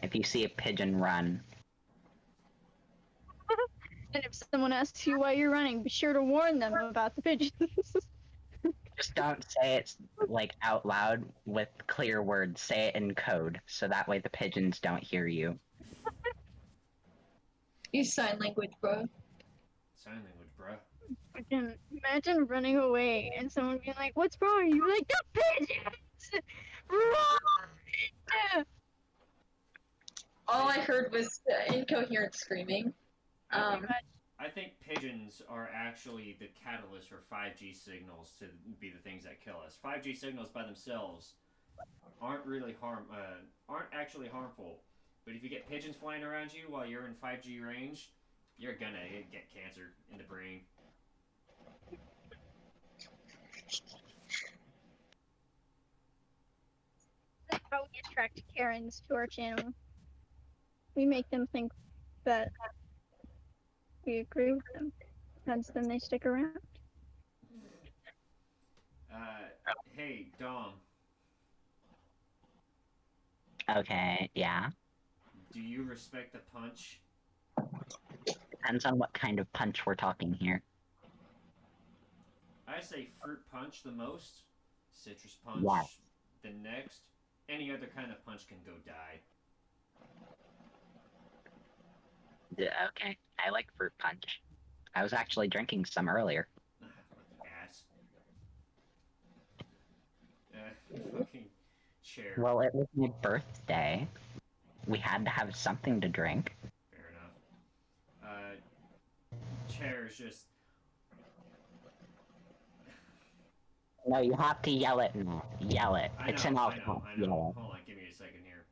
If you see a pigeon run, And if someone asks you why you're running, be sure to warn them about the pigeons. just don't say it like out loud with clear words. Say it in code, so that way the pigeons don't hear you. Use sign language, bro. Sign language, bruh. Imagine running away and someone being like, "What's wrong?" You're like, "The pigeons! Run!" All I heard was incoherent screaming. I think pigeons are actually the catalyst for 5G signals to be the things that kill us. 5G signals by themselves aren't actually harmful. But if you get pigeons flying around you while you're in 5G range, you're gonna get cancer in the brain. That's how we attract Karens to our channel. We make them think that we agree with them. Hence, then they stick around. Hey, Dom, Okay, yeah. do you respect the punch? Depends on what kind of punch we're talking here. I say fruit punch the most, citrus punch Yes. the next. Any other kind of punch can go die. Yeah, okay, I like fruit punch. I was actually drinking some earlier. Ass. Fucking chair. Well, it was my birthday. We had to have something to drink. Fair enough. Chair is just. No, you have to yell it now. Yell it. I It's know, an I alcohol. know. Yell Hold on, give me a second here.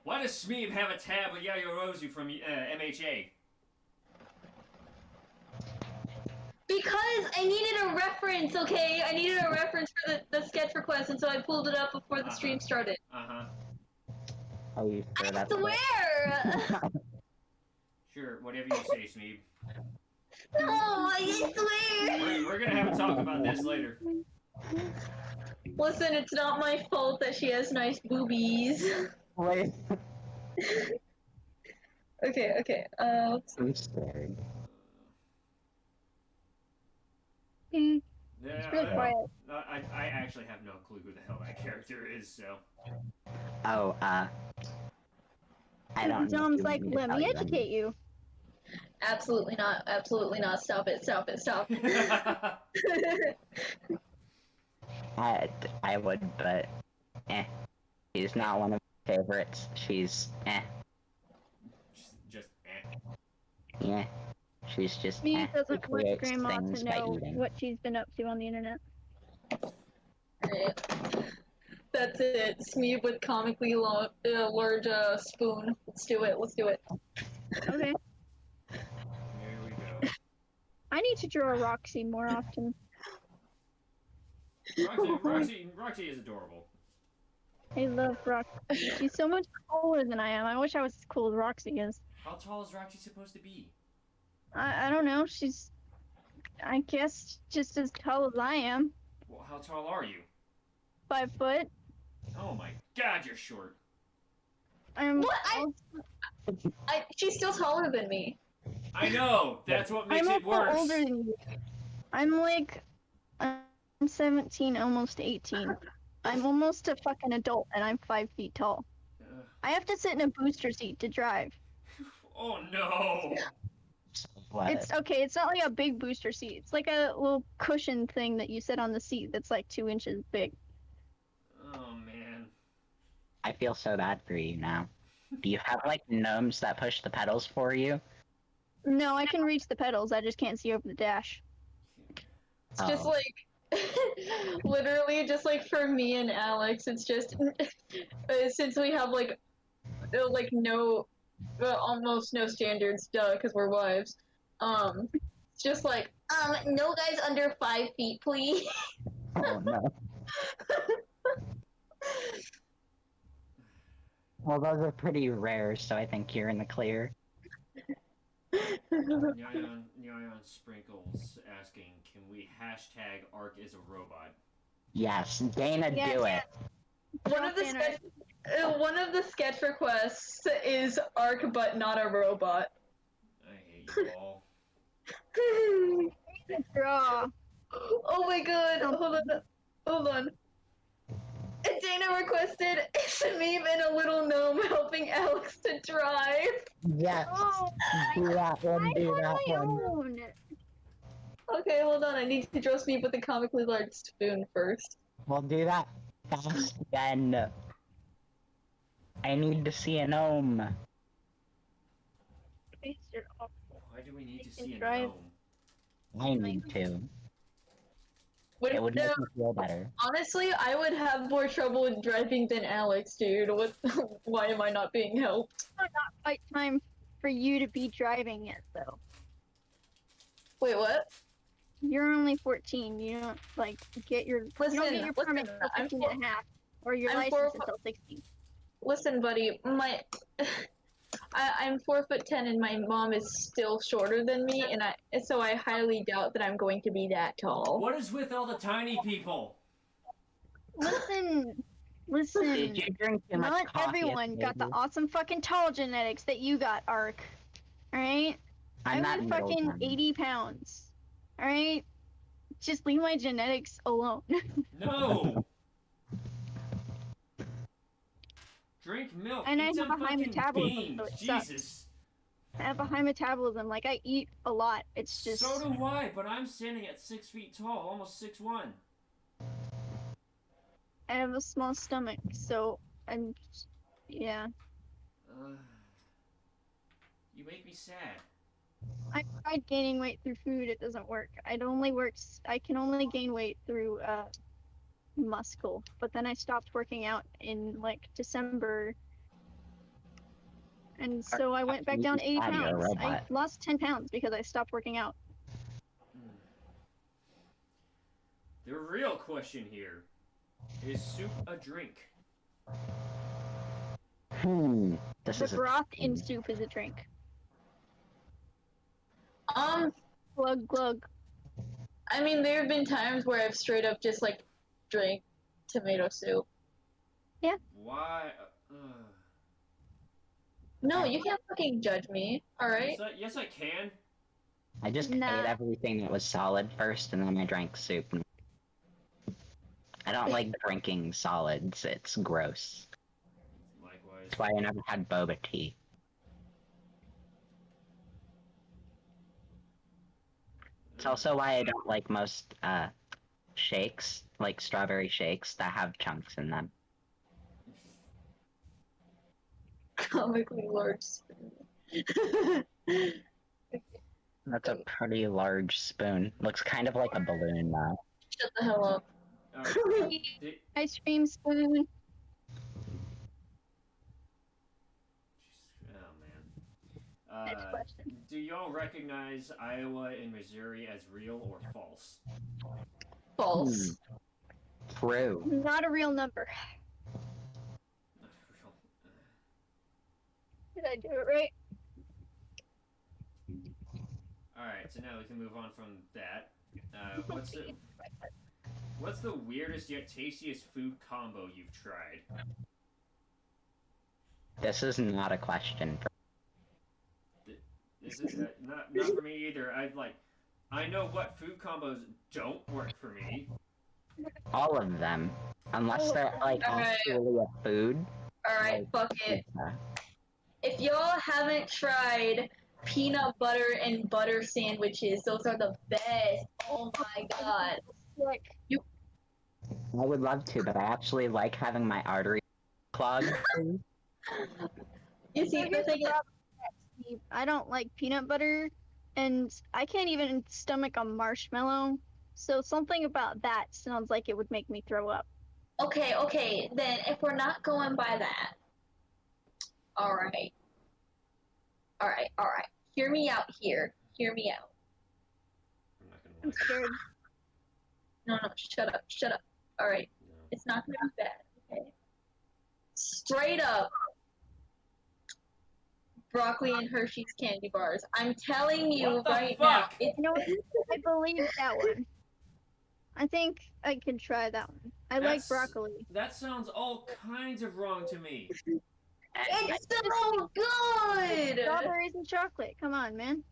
Why does Smeeb have a tab with Yayorozu from MHA? Because I needed a reference, okay? I needed a reference for the sketch request, and so I pulled it up before the stream started. Uh-huh. Are you sure I that's it? swear! Sure, whatever you say, Smeeb. No, I swear! We're gonna have a talk about this later. Listen, it's not my fault that she has nice boobies. Wait. Okay. I'm scared. Mm, Yeah, it's really quiet. I actually have no clue who the hell that character is, so. Oh, I don't know. Dom's like, "Let me educate you." Absolutely not. Absolutely not. Stop it. Stop. I would, but she's not one of my favorites. She's just yeah. She's just Me doesn't She want creates Grandma things to by know eating. what she's been up to on the internet. Alright. That's it. Smeeb with comically large spoon. Let's do it. Okay. Here we go. I need to draw Roxy more often. Roxy is adorable. I love Roxy. She's so much cooler than I am. I wish I was as cool as Roxy is. How tall is Roxy supposed to be? I don't know. She's, I guess, just as tall as I am. Well, how tall are you? 5 foot. Oh my god, you're short. What? She's still taller than me. I know! That's what makes I'm it also worse. older than you. I'm 17, almost 18. I'm almost a fucking adult, and I'm 5 feet tall. I have to sit in a booster seat to drive. Oh no! What? It's okay. It's not like a big booster seat. It's like a little cushion thing that you sit on the seat that's like 2 inches big. Oh man. I feel so bad for you now. Do you have like gnomes that push the pedals for you? No, I can reach the pedals. I just can't see over the dash. It's just Oh. like, literally, just like for me and Alex, it's just since we have like no, almost no standards, duh, because we're wives. It's just like, no guys under 5 feet, please. Oh no. Well, those are pretty rare, so I think you're in the clear. Nyan Sprinkles asking, can we hashtag Arc is a robot? Yes, Dana, Yes. do it. One of the sketch requests is Arc, but not a robot. I hate you all. Draw. Oh my god! Hold on. Dana requested Smeeb and a little gnome helping Alex to drive. Yes, Oh, do that one, do that my one. own. Okay, hold on. I need to draw Smeeb with a comically large spoon first. We'll do that fast then. I need to see a gnome. Why do we need to see a drive. gnome? I need to. What It would make me feel better. Honestly, I would have more trouble with driving than Alex, dude. What? Why am I not being helped? Not quite time for you to be driving it, though. Wait, what? You're only 14. You don't get your permit Listen, until 15 and a half, or your I'm license until 16. Listen, buddy, I'm 4'10" and my mom is still shorter than me, and so I highly doubt that I'm going to be that tall. What is with all the tiny people? Listen. Did you drink too much Not coffee everyone got the yesterday? awesome fucking tall genetics that you got, Arc. Alright? I I'm weigh not fucking middle 80 pounds. Alright? Just leave my genetics alone. No! Drink milk. And Eat I have some a high fucking metabolism, beans. so it Jesus. sucks. I have a high metabolism. I eat a lot. It's just... So do I, but I'm standing at 6 feet tall, almost 6'1". I have a small stomach, so I'm... Yeah. You make me sad. I tried gaining weight through food. It doesn't work. I can only gain weight through, muscle. But then I stopped working out in, December. And so I went back down 80 You're a pounds. I robot. lost 10 pounds because I stopped working out. The real question here, is soup a drink? This The is broth in soup is a drink. Glug glug. I mean, there have been times where I've straight up just drank tomato soup. Why? No, you can't fucking judge me, alright? Yes, I can. I just Nah. ate everything that was solid first, and then I drank soup. I don't like drinking solids. It's gross. Likewise. That's why I never had boba tea. It's also why I don't like most shakes, like strawberry shakes that have chunks in them. Comically large spoon. That's a pretty large spoon. Looks kind of like a balloon though. Shut the hell up. Ice cream spoon. Oh man. Next question. Do y'all recognize Iowa and Missouri as real or false? False. True. Not a real number. Did I do it right? Alright, so now we can move on from that. What's the weirdest yet tastiest food combo you've tried? This is not a question. This is not for me either. I know what food combos don't work for me. All of them. Unless they're Alright. actually a food. Alright, fuck it. If y'all haven't tried peanut butter and butter sandwiches, those are the best. Oh my god. Sick. I would love to, but I actually like having my artery clogged. You see, the thing is, I don't like peanut butter, and I can't even stomach a marshmallow. So something about that sounds like it would make me throw up. Okay, then if we're not going by that, alright. Hear me out here. Hear me out. I'm not gonna I'm lie. scared. No, shut up. Alright. No. It's not gonna be bad, okay? Straight up. Broccoli and Hershey's candy bars. I'm telling you What the right now. fuck? It's You know what? I believe that one. I think I could try that one. I like That's- broccoli. That sounds all kinds of wrong to me. it's so good! Strawberries and chocolate. Come on, man.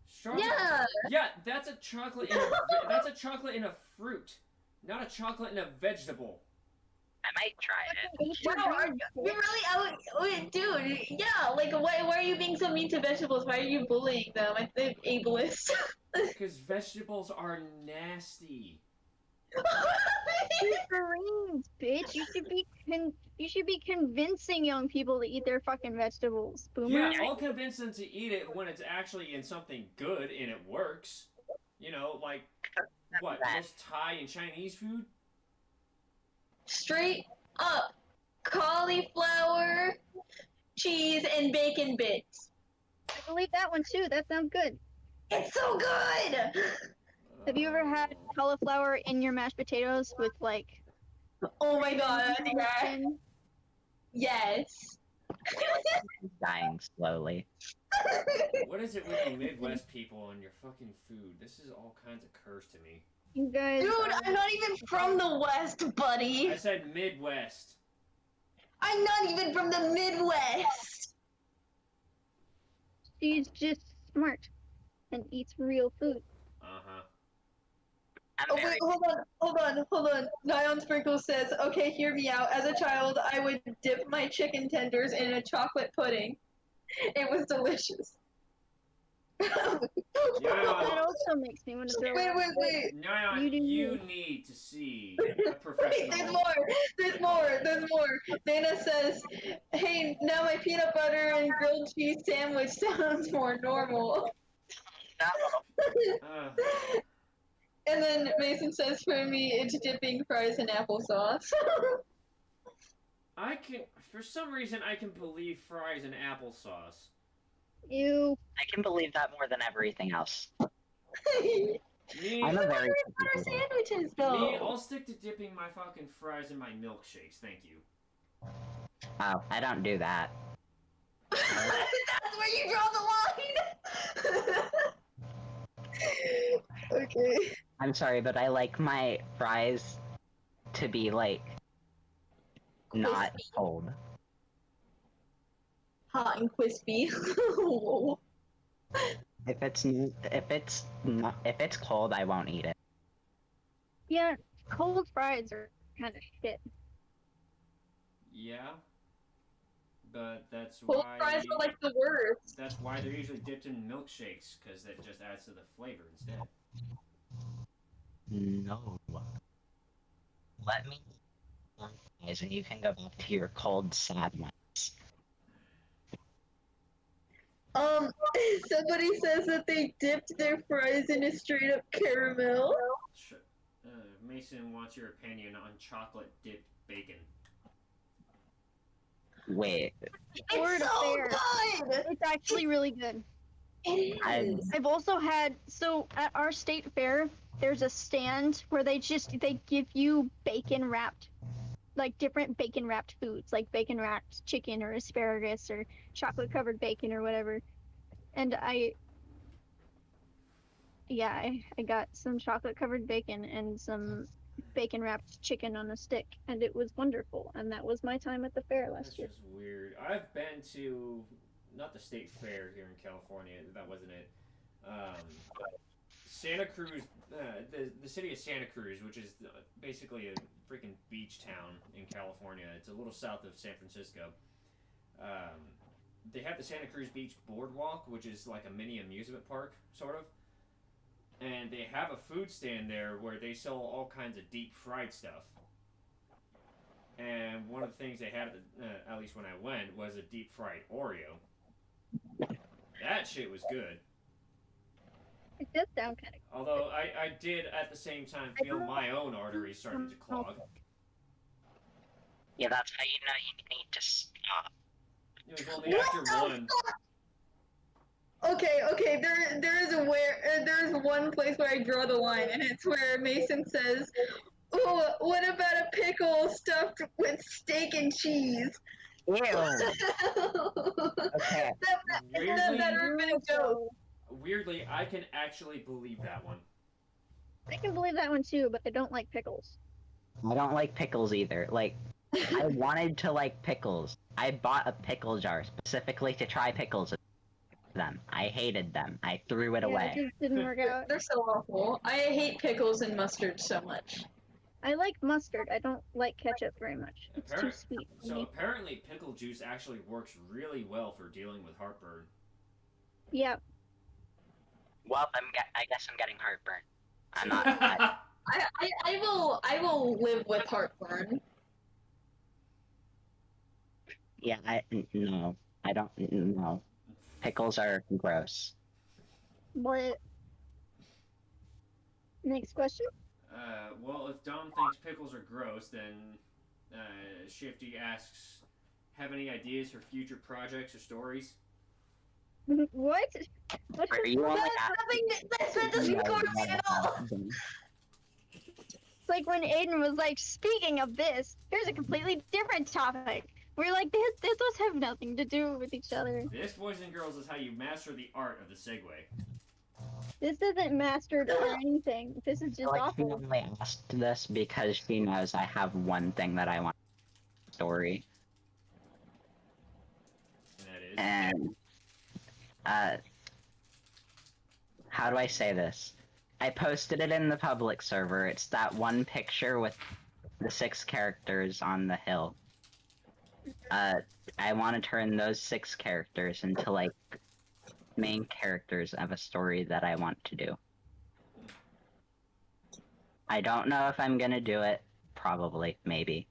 Strawberry. Yeah! Yeah, that's a chocolate in that's a chocolate in a fruit, not a chocolate in a vegetable. I might try it. Eat your Wow, dreams, you're bitch. really out. Wait, dude, yeah, like, why are you being so mean to vegetables? Why are you bullying them? I think ableist. Because vegetables are nasty. Eat greens, bitch. You should be convincing young people to eat their fucking vegetables. Boomer. Yeah, I'll convince them to eat it when it's actually in something good and it works. You know, like what? Most Thai and Chinese food? Straight up cauliflower, cheese, and bacon bits. I believe that one too. That sounds good. It's so good! Have you ever had cauliflower in your mashed potatoes with like? Oh my god, yeah. chicken? Yes. He's dying slowly. What is it with you Midwest people and your fucking food? This is all kinds of curse to me. You guys. Dude, I'm not even from the West, buddy. I said Midwest. I'm not even from the Midwest. She's just smart and eats real food. Uh-huh. Oh wait, hold on. Zion Sprinkle says, okay, hear me out. As a child, I would dip my chicken tenders in a chocolate pudding. It was delicious. That also makes me want to throw up. Wait. Nyan, You do you you. need to see a Wait, professional. there's more. Dana says, hey, now my peanut butter and grilled cheese sandwich sounds more normal. Uh, And then Mason says, for me, it's dipping fries in applesauce. for some reason, I can believe fries and applesauce. Ew. I can believe that more than everything else. Me, I'm a very Butter sandwiches, though. I'll stick to dipping my fucking fries in my milkshakes, thank you. Oh, I don't do that. That's where you draw the line. Okay. I'm sorry, but I like my fries to be like not Crispy. cold. Hot and crispy. Whoa. If it's cold, I won't eat it. Yeah, cold fries are kind of shit. Yeah, but that's Cold why. fries are like the worst. That's why they're usually dipped in milkshakes, because that just adds to the flavor instead. No. Let me guys, and you can go back to your cold, sad ones. Somebody says that they dipped their fries in a straight up caramel. Mason wants your opinion on chocolate dipped bacon. Wait, Word It's so fair. good! It's actually really good. It is. I've also had at our state fair, there's a stand where they give you bacon wrapped, like different bacon wrapped foods, like bacon wrapped chicken or asparagus or chocolate covered bacon or whatever. And I got some chocolate covered bacon and some bacon wrapped chicken on a stick, and it was wonderful. And that was my time at the fair last That's year. just weird. I've been to, not the state fair here in California, that wasn't it. Santa Cruz, the city of Santa Cruz, which is basically a freaking beach town in California. It's a little south of San Francisco. They have the Santa Cruz Beach Boardwalk, which is like a mini amusement park, sort of. And they have a food stand there where they sell all kinds of deep fried stuff. And one of the things they had, at least when I went, was a deep fried Oreo. That shit was good. It does sound kind of. Although I did at the same time feel my own arteries starting to clog. Yeah, that's how you know you need to stop. It was only after one. Okay. There's one place where I draw the line, and it's where Mason says, "Oh, what about a pickle stuffed with steak and cheese?" Ew. Okay. That better have been a joke. Weirdly, I can actually believe that one. I can believe that one too, but I don't like pickles. I don't like pickles either. Like, I wanted to like pickles. I bought a pickle jar specifically to try pickles with them. I hated them. I threw it Yeah, away. it just didn't work out. They're so awful. I hate pickles and mustard so much. I like mustard. I don't like ketchup very much. It's too sweet for So me. apparently pickle juice actually works really well for dealing with heartburn. Yeah. Well, I guess I'm getting heartburn. I'm not. I will live with heartburn. Yeah, no. I don't. No. Pickles are gross. But next question. Well, if Dom thinks pickles are gross, then Shifty asks, have any ideas for future projects or stories? What? What? Are you only That doesn't go to me at all. It's like when Aidan was like, speaking of this, here's a completely different topic. We're like, this does have nothing to do with each other. This, boys and girls, is how you master the art of the segue. This isn't mastered or anything. This is just Like, she awful. only asked this because she knows I have one thing that I want story. And that is? And, how do I say this? I posted it in the public server. It's that one picture with the 6 characters on the hill. I want to turn those 6 characters into, like, main characters of a story that I want to do. I don't know if I'm gonna do it. Probably. Maybe.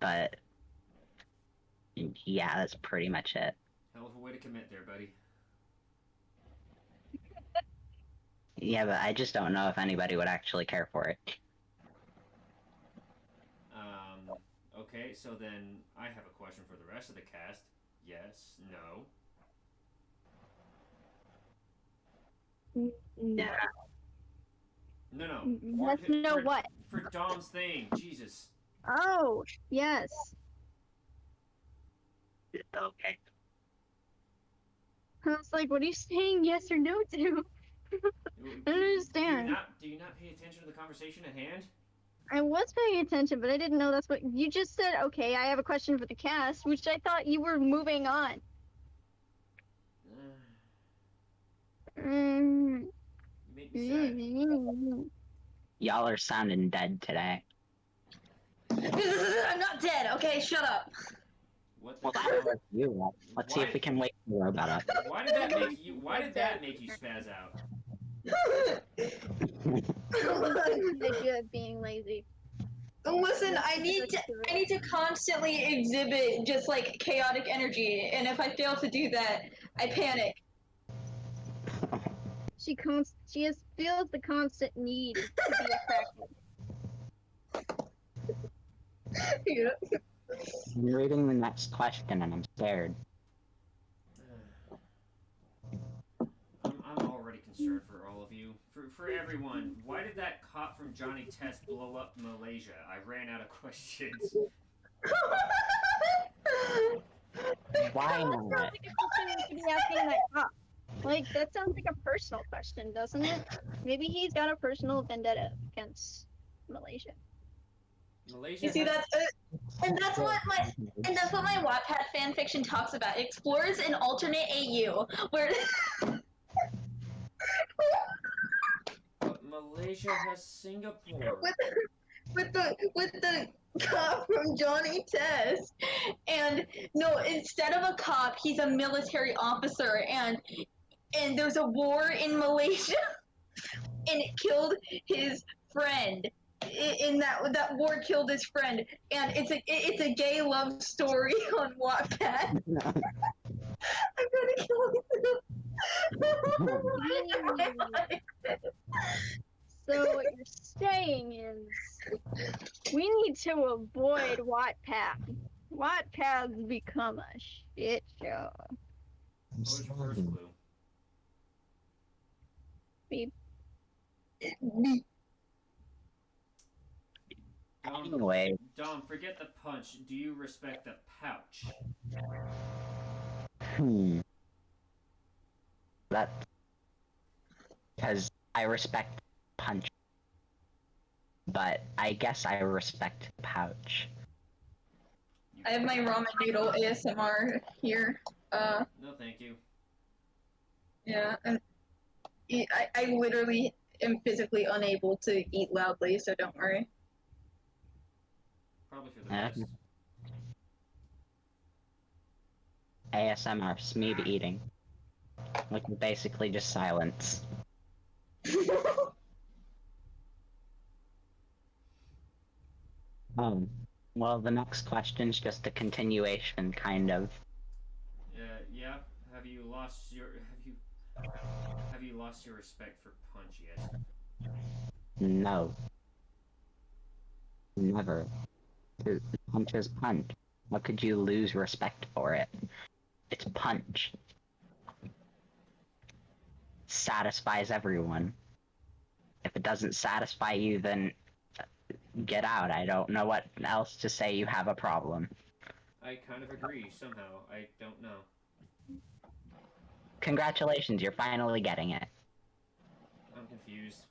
But, yeah, that's pretty much it. Hell of a way to commit there, buddy. Yeah, but I just don't know if anybody would actually care for it. Okay, so then I have a question for the rest of the cast. Yes, no. No. No. Let's know what. For Dom's thing, Jesus. Oh, yes. Okay. I was like, what are you saying yes or no to? I don't understand. Do you not pay attention to the conversation at hand? I was paying attention, but I didn't know that's what you just said. Okay, I have a question for the cast, which I thought you were moving on. You make me sad. Y'all are sounding dead today. I'm not dead. Okay, shut up. What the Well, hell? that was you. Let's see if we can wake the robot up. Why did that make you spaz out? The idea of being lazy. Listen, I need to constantly exhibit just like chaotic energy, and if I fail to do that, I panic. She just feels the constant need to be attractive. Yeah. I'm reading the next question and I'm scared. I'm already concerned for all of you. For everyone, why did that cop from Johnny Test blow up Malaysia? I ran out of questions. Why That not? sounds like a question you should be asking that cop. Like, that sounds like a personal question, doesn't it? Maybe he's got a personal vendetta against Malaysia. Malaysia. You see, has- that's what my Wattpad fanfiction talks about. It explores an alternate AU where But Malaysia has Singapore. with the cop from Johnny Test, and no, instead of a cop, he's a military officer, and there's a war in Malaysia, and it killed his friend. In that war killed his friend, and it's a gay love story on Wattpad. I'm gonna kill him. So what you're saying is we need to avoid Wattpad. Wattpad's become a shit show. What was your first clue? Anyway, Dom, forget the punch. Do you respect the pouch? That because I respect punch, but I guess I respect pouch. I have my ramen noodle ASMR here. No, thank you. Yeah, and I literally am physically unable to eat loudly, so don't worry. Probably for the best. ASMR, Smeeb eating, which is basically just silence. Well, the next question's just a continuation, kind of. Yeah. Have you lost your respect for punch yet? No. Never. Punch is punch. How could you lose respect for it? It's punch. Satisfies everyone. If it doesn't satisfy you, then get out. I don't know what else to say. You have a problem. I kind of agree, somehow. I don't know. Congratulations, you're finally getting it. I'm confused.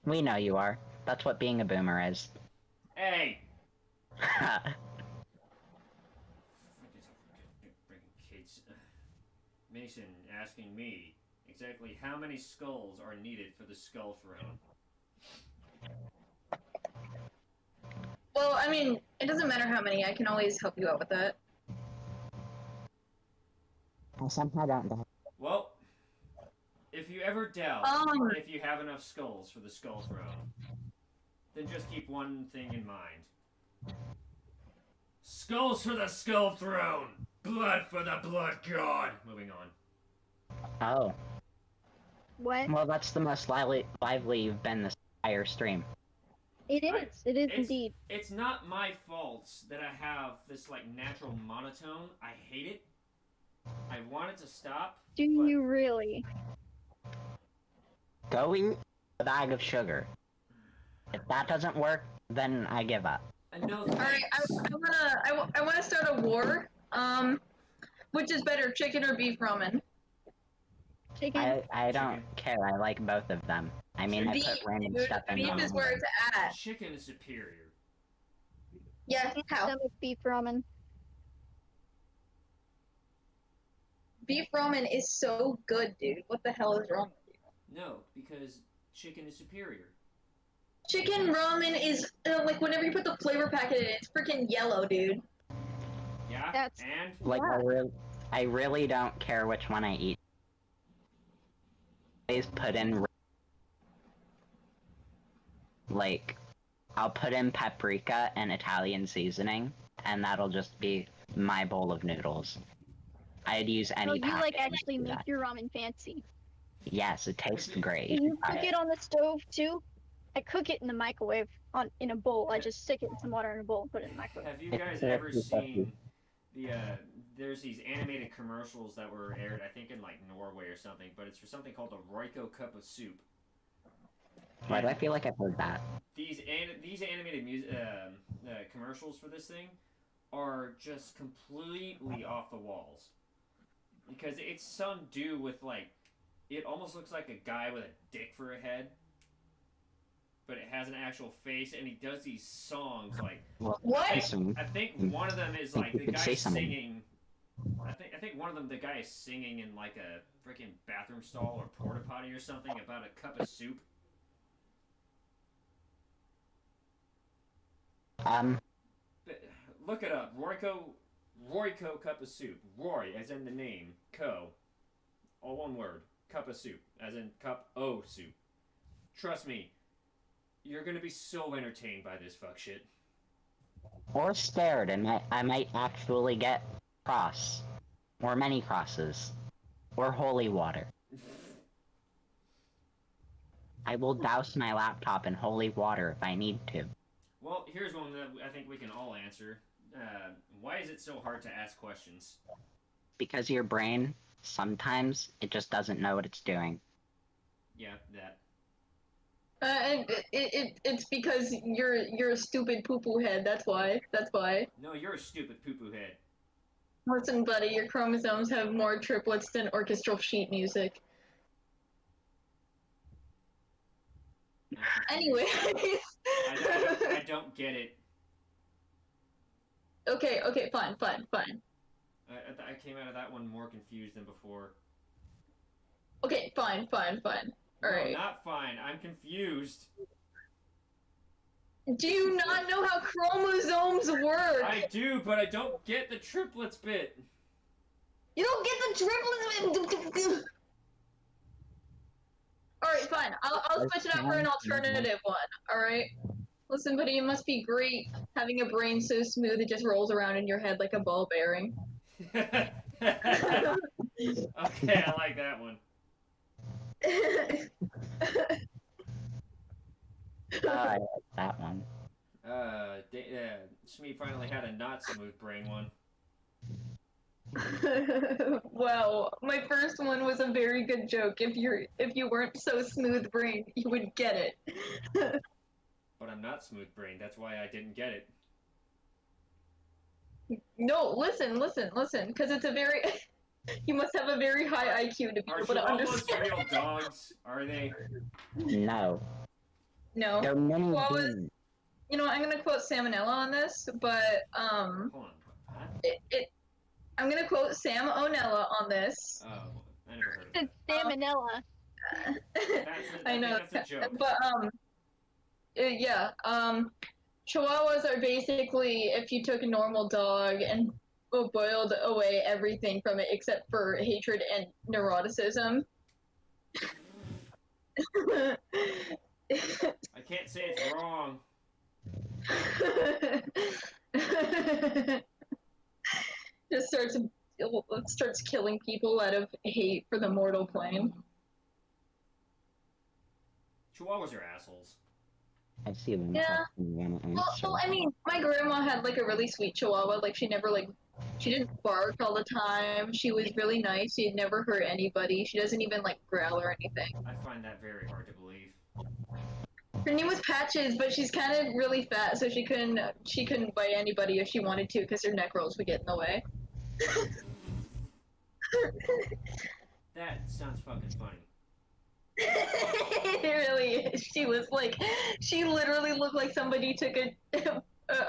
We know you are. That's what being a boomer is. Hey! Bringing kids. Mason asking me exactly how many skulls are needed for the skull throne. Well, I mean, it doesn't matter how many. I can always help you out with that. I somehow don't know. Well, if you ever doubt if you have enough skulls for the skull throne, then just keep one thing in mind. Skulls for the skull throne! Blood for the blood god! Moving on. Oh. What? Well, that's the most lively you've been this entire stream. It is. It is indeed. It's not my fault that I have this, like, natural monotone. I hate it. I want it to stop. Do you really? Go eat a bag of sugar. If that doesn't work, then I give up. No, Alright, I wanna start a war. Which is better, chicken or beef ramen? Chicken? I don't care. I like both of them. I mean, I put random stuff in Beef them. is where it's at. Chicken is superior. Yeah, how? Stomach beef ramen. Beef ramen is so good, dude. What the hell is wrong with you? No, because chicken is superior. Chicken ramen is, like, whenever you put the flavor packet in it, it's freaking yellow, dude. Yeah? That's- And? Like, I really don't care which one I eat. Always put in, like, I'll put in paprika and Italian seasoning, and that'll just be my bowl of noodles. I'd use any Oh, you like packet actually to make that. your ramen fancy. Yes, it tastes great. Do you Try cook it on the stove too? I cook it in the microwave in a bowl. I just stick it in some water in a bowl and put it in the microwave. Have you guys ever seen the, there's these animated commercials that were aired, I think in, like, Norway or something, but it's for something called the Royco Cup of Soup. Why do I feel like I've heard that? These animated commercials for this thing are just completely off the walls. Because it's some dude with, like, it almost looks like a guy with a dick for a head. But it has an actual face, and he does these songs, like... Well, What? I think one of them is, like, the guy singing... I think one of them, the guy is singing in, like, a freaking bathroom stall or porta potty or something about a cup of soup. But look it up. Royco Cup of Soup. Roy, as in the name. Co. All one word. Cup of soup. As in cup o soup. Trust me. You're gonna be so entertained by this fuck shit. Or scared, and I might actually get cross. Or many crosses. Or holy water. I will douse my laptop in holy water if I need to. Well, here's one that I think we can all answer. Why is it so hard to ask questions? Because your brain, sometimes, it just doesn't know what it's doing. Yeah, that. It's because you're a stupid poo-poo head. That's why. That's why. No, you're a stupid poo-poo head. Listen, buddy, your chromosomes have more triplets than orchestral sheet music. Anyway. I don't get it. Okay, fine. I came out of that one more confused than before. Okay, fine. No, Alright. not fine. I'm confused. Do you not know how chromosomes work? I do, but I don't get the triplets bit. You don't get the triplets. Alright, fine. I'll switch it up for an alternative one. Alright? Listen, buddy, it must be great having a brain so smooth it just rolls around in your head like a ball bearing. Okay, I like that one. I like that one. Smeeb finally had a not smooth brain one. Well, my first one was a very good joke. If you weren't so smooth brained, you would get it. But I'm not smooth brained. That's why I didn't get it. No, listen, because it's a very you must have a very high IQ to be Are able to chihuahuas understand. real dogs? Are they? No. No. They're mini Well, beans. you know, I'm gonna quote Salmonella on this, but Hold on. Huh? I'm gonna quote Sam Onella on this. Oh, I never heard of It's that. salmonella. I know, That's a joke. but yeah, Chihuahuas are basically if you took a normal dog and boiled away everything from it except for hatred and neuroticism. I can't say it's wrong. Just starts killing people out of hate for the mortal plane. Chihuahuas are assholes. I see them. Yeah. Well, I mean, my grandma had like a really sweet Chihuahua. Like she didn't bark all the time. She was really nice. She never hurt anybody. She doesn't even like growl or anything. I find that very hard to believe. Her name was Patches, but she's kind of really fat, so she couldn't bite anybody if she wanted to, because her neck rolls would get in the way. That sounds fucking funny. It really is. She literally looked like somebody took a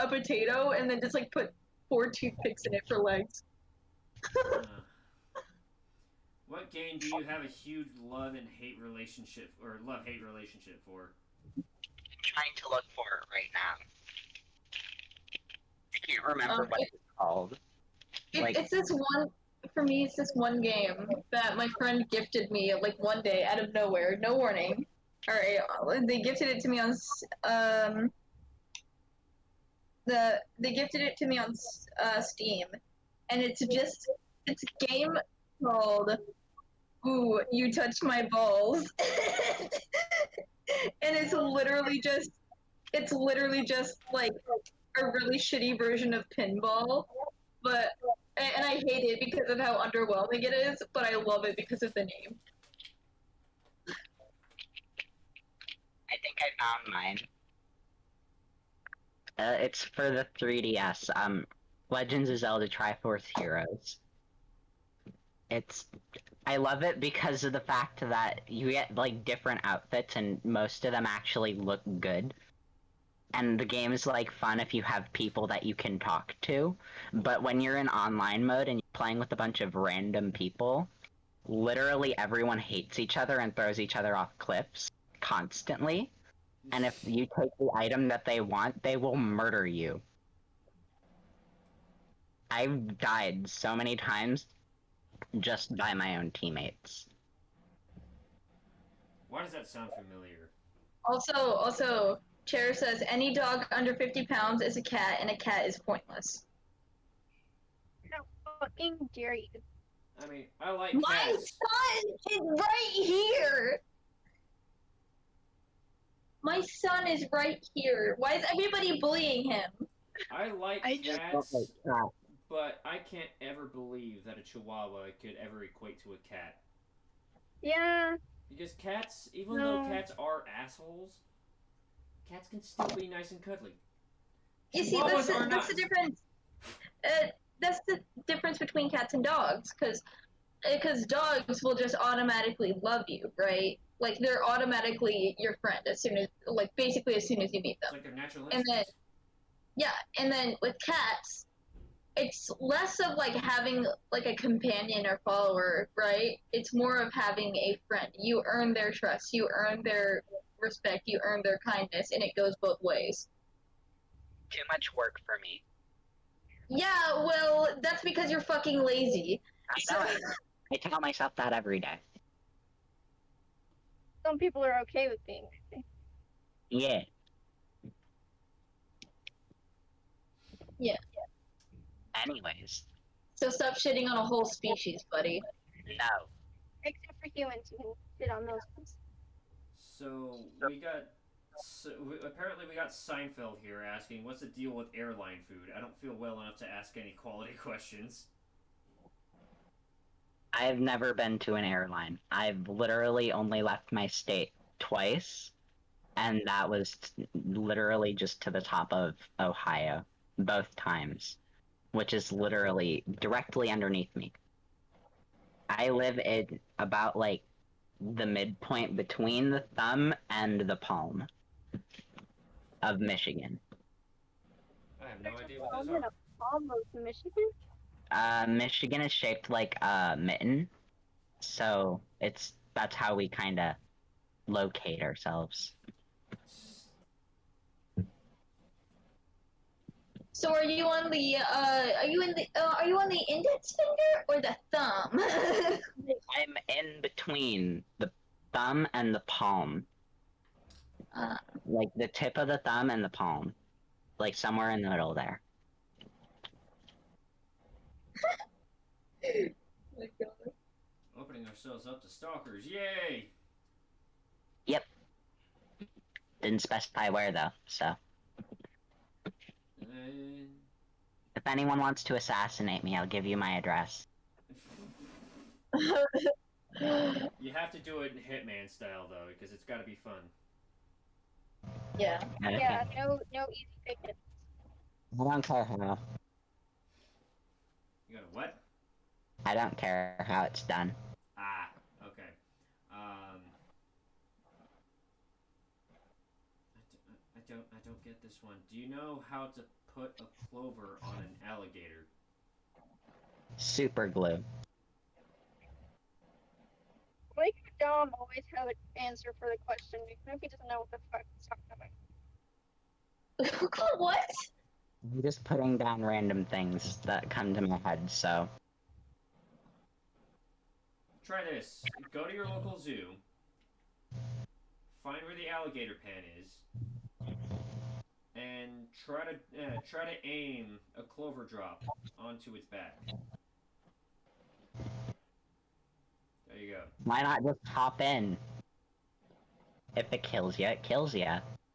potato and then just like put 4 toothpicks in it for legs. What game do you have a huge love-hate relationship for? Trying to look for it right now. I can't remember what it's called. It's this one. For me, it's this one game that my friend gifted me like one day out of nowhere, no warning. All right, they gifted it to me on Steam, and it's a game called "Ooh, You Touched My Balls," and it's literally just like a really shitty version of pinball, and I hate it because of how underwhelming it is, but I love it because of the name. I think I found mine. It's for the 3DS. Legends of Zelda Triforce Heroes. I love it because of the fact that you get like different outfits and most of them actually look good. And the game is like fun if you have people that you can talk to, but when you're in online mode and you're playing with a bunch of random people, literally everyone hates each other and throws each other off cliffs constantly. And if you take the item that they want, they will murder you. I've died so many times just by my own teammates. Why does that sound familiar? Also, Chair says any dog under 50 pounds is a cat, and a cat is pointless. How fucking dare you? I mean, I like My cats. son is right here. My son is right here. Why is everybody bullying him? I like I just cats, Like, but I can't ever believe that a Chihuahua could ever equate to a cat. Yeah, Because cats, even though no. cats are assholes, cats can still be nice and cuddly. You see, Chihuahuas are that's not. the difference. That's the difference between cats and dogs, because dogs will just automatically love you, right? Like they're automatically your friend as soon as, like basically as soon as you meet It's them. like their natural And then instinct. yeah, and then with cats, it's less of like having like a companion or follower, right? It's more of having a friend. You earn their trust, you earn their respect, you earn their kindness, and it goes both ways. too much work for me. Yeah, well, that's because you're fucking lazy. I know it. I tell myself that every day. Some people are okay with being lazy. Yeah. Yeah. Anyways, So stop shitting on a whole species, buddy. no. Except for humans, you can sit on those ones. So we got. Apparently, we got Seinfeld here asking, "What's the deal with airline food?" I don't feel well enough to ask any quality questions. I've never been to an airline. I've literally only left my state twice, and that was literally just to the top of Ohio, both times, which is literally directly underneath me. I live in about like the midpoint between the thumb and the palm of Michigan. I have no idea what I'm those in are. a almost Michigan. Michigan is shaped like a mitten, so that's how we kind of locate ourselves. So are you on the are you on the index finger or the thumb? I'm in between the thumb and the palm, uh, like the tip of the thumb and the palm, like somewhere in the middle there. my God. Opening ourselves up to stalkers. Yay! Yep. Didn't specify where though, so And... if anyone wants to assassinate me, I'll give you my address. You have to do it in Hitman style though, because it's got to be fun. Yeah. Okay. Yeah, no easy picking. I don't care how. You got a what? I don't care how it's done. Ah, okay. I don't get this one. Do you know how to put a clover on an alligator? Super glue. Like Dom always has an answer for the question, even if he doesn't know what the fuck he's talking about. What? I'm just putting down random things that come to my head, so. Try this. Go to your local zoo. Find where the alligator pen is. And try to aim a clover drop onto its back. There you go. Why not just hop in? If it kills you, it kills you.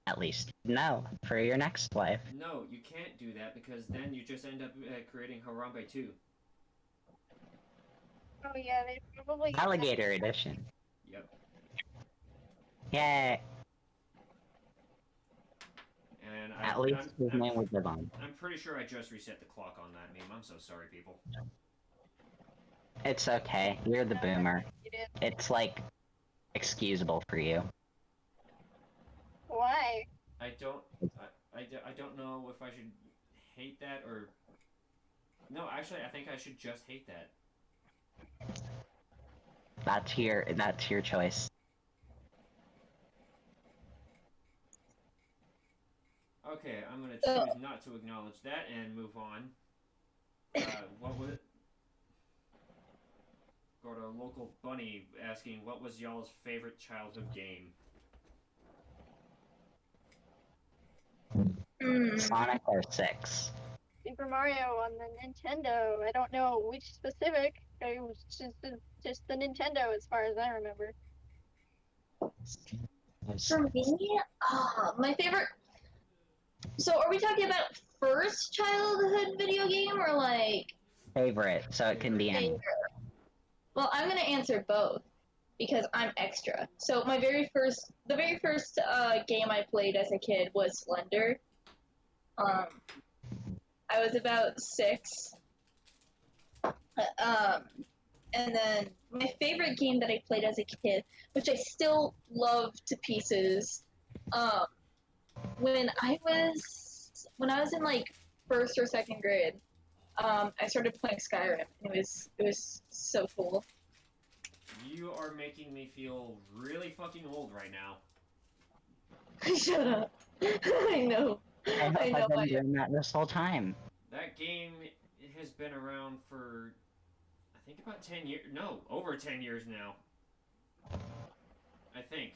At least no for your next life. No, you can't do that because then you just end up creating Harambe 2. Oh yeah, they probably Alligator edition. Yep. Yay! And At least his name was Devon. I'm pretty sure I just reset the clock on that meme. I'm so sorry, people. It's okay. You're the boomer. It's like excusable for you. Why? I don't know if I should hate that or... No, actually, I think I should just hate that. That's your choice. Okay, I'm gonna choose not to acknowledge that and move on. What was it? Got a local bunny asking, what was y'all's favorite childhood game? Mm. Sonic 06. Super Mario on the Nintendo. I don't know which specific. It was just the Nintendo as far as I remember. For me, my favorite. So, are we talking about first childhood video game or like? Favorite, so it can be any. Favorite? Well, I'm gonna answer both because I'm extra. So, the very first game I played as a kid was Slender. I was about 6. And then my favorite game that I played as a kid, which I still love to pieces, when I was in like first or second grade, I started playing Skyrim. It was so cool. You are making me feel really fucking old right now. Shut up. I know. I know. I've been doing that this whole time. That game has been around for, I think about 10 years. No, over 10 years now. I think.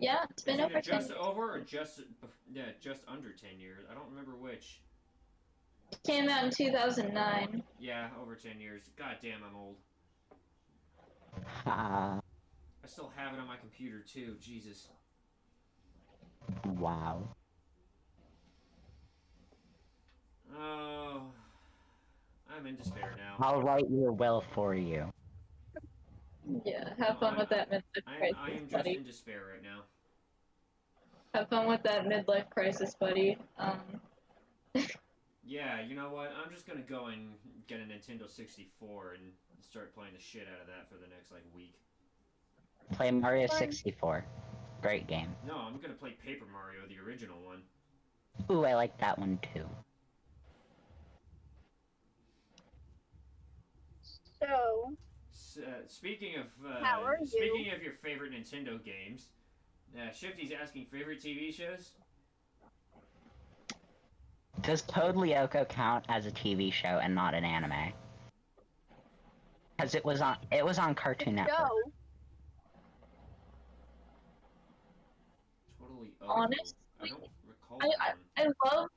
Yeah, it's been over 10 just years. over or just under 10 years. I don't remember which. It came out in 2009. Yeah, over 10 years. God damn, I'm old. Uh, I still have it on my computer too. Jesus. wow. Oh, I'm in despair now. I'll write your will for you. Yeah, have fun with that midlife crisis, I am just buddy. in despair right now. Have fun with that midlife crisis, buddy. Yeah, you know what? I'm just gonna go and get a Nintendo 64 and start playing the shit out of that for the next like week. Play Mario 64. Great game. No, I'm gonna play Paper Mario, the original one. Ooh, I like that one too. So, Speaking of How are you? speaking of your favorite Nintendo games, Shifty's asking favorite TV shows. Does Code Lyoko count as a TV show and not an anime? Because it was on Cartoon Network. no. Totally. Honestly, I don't recall I that one.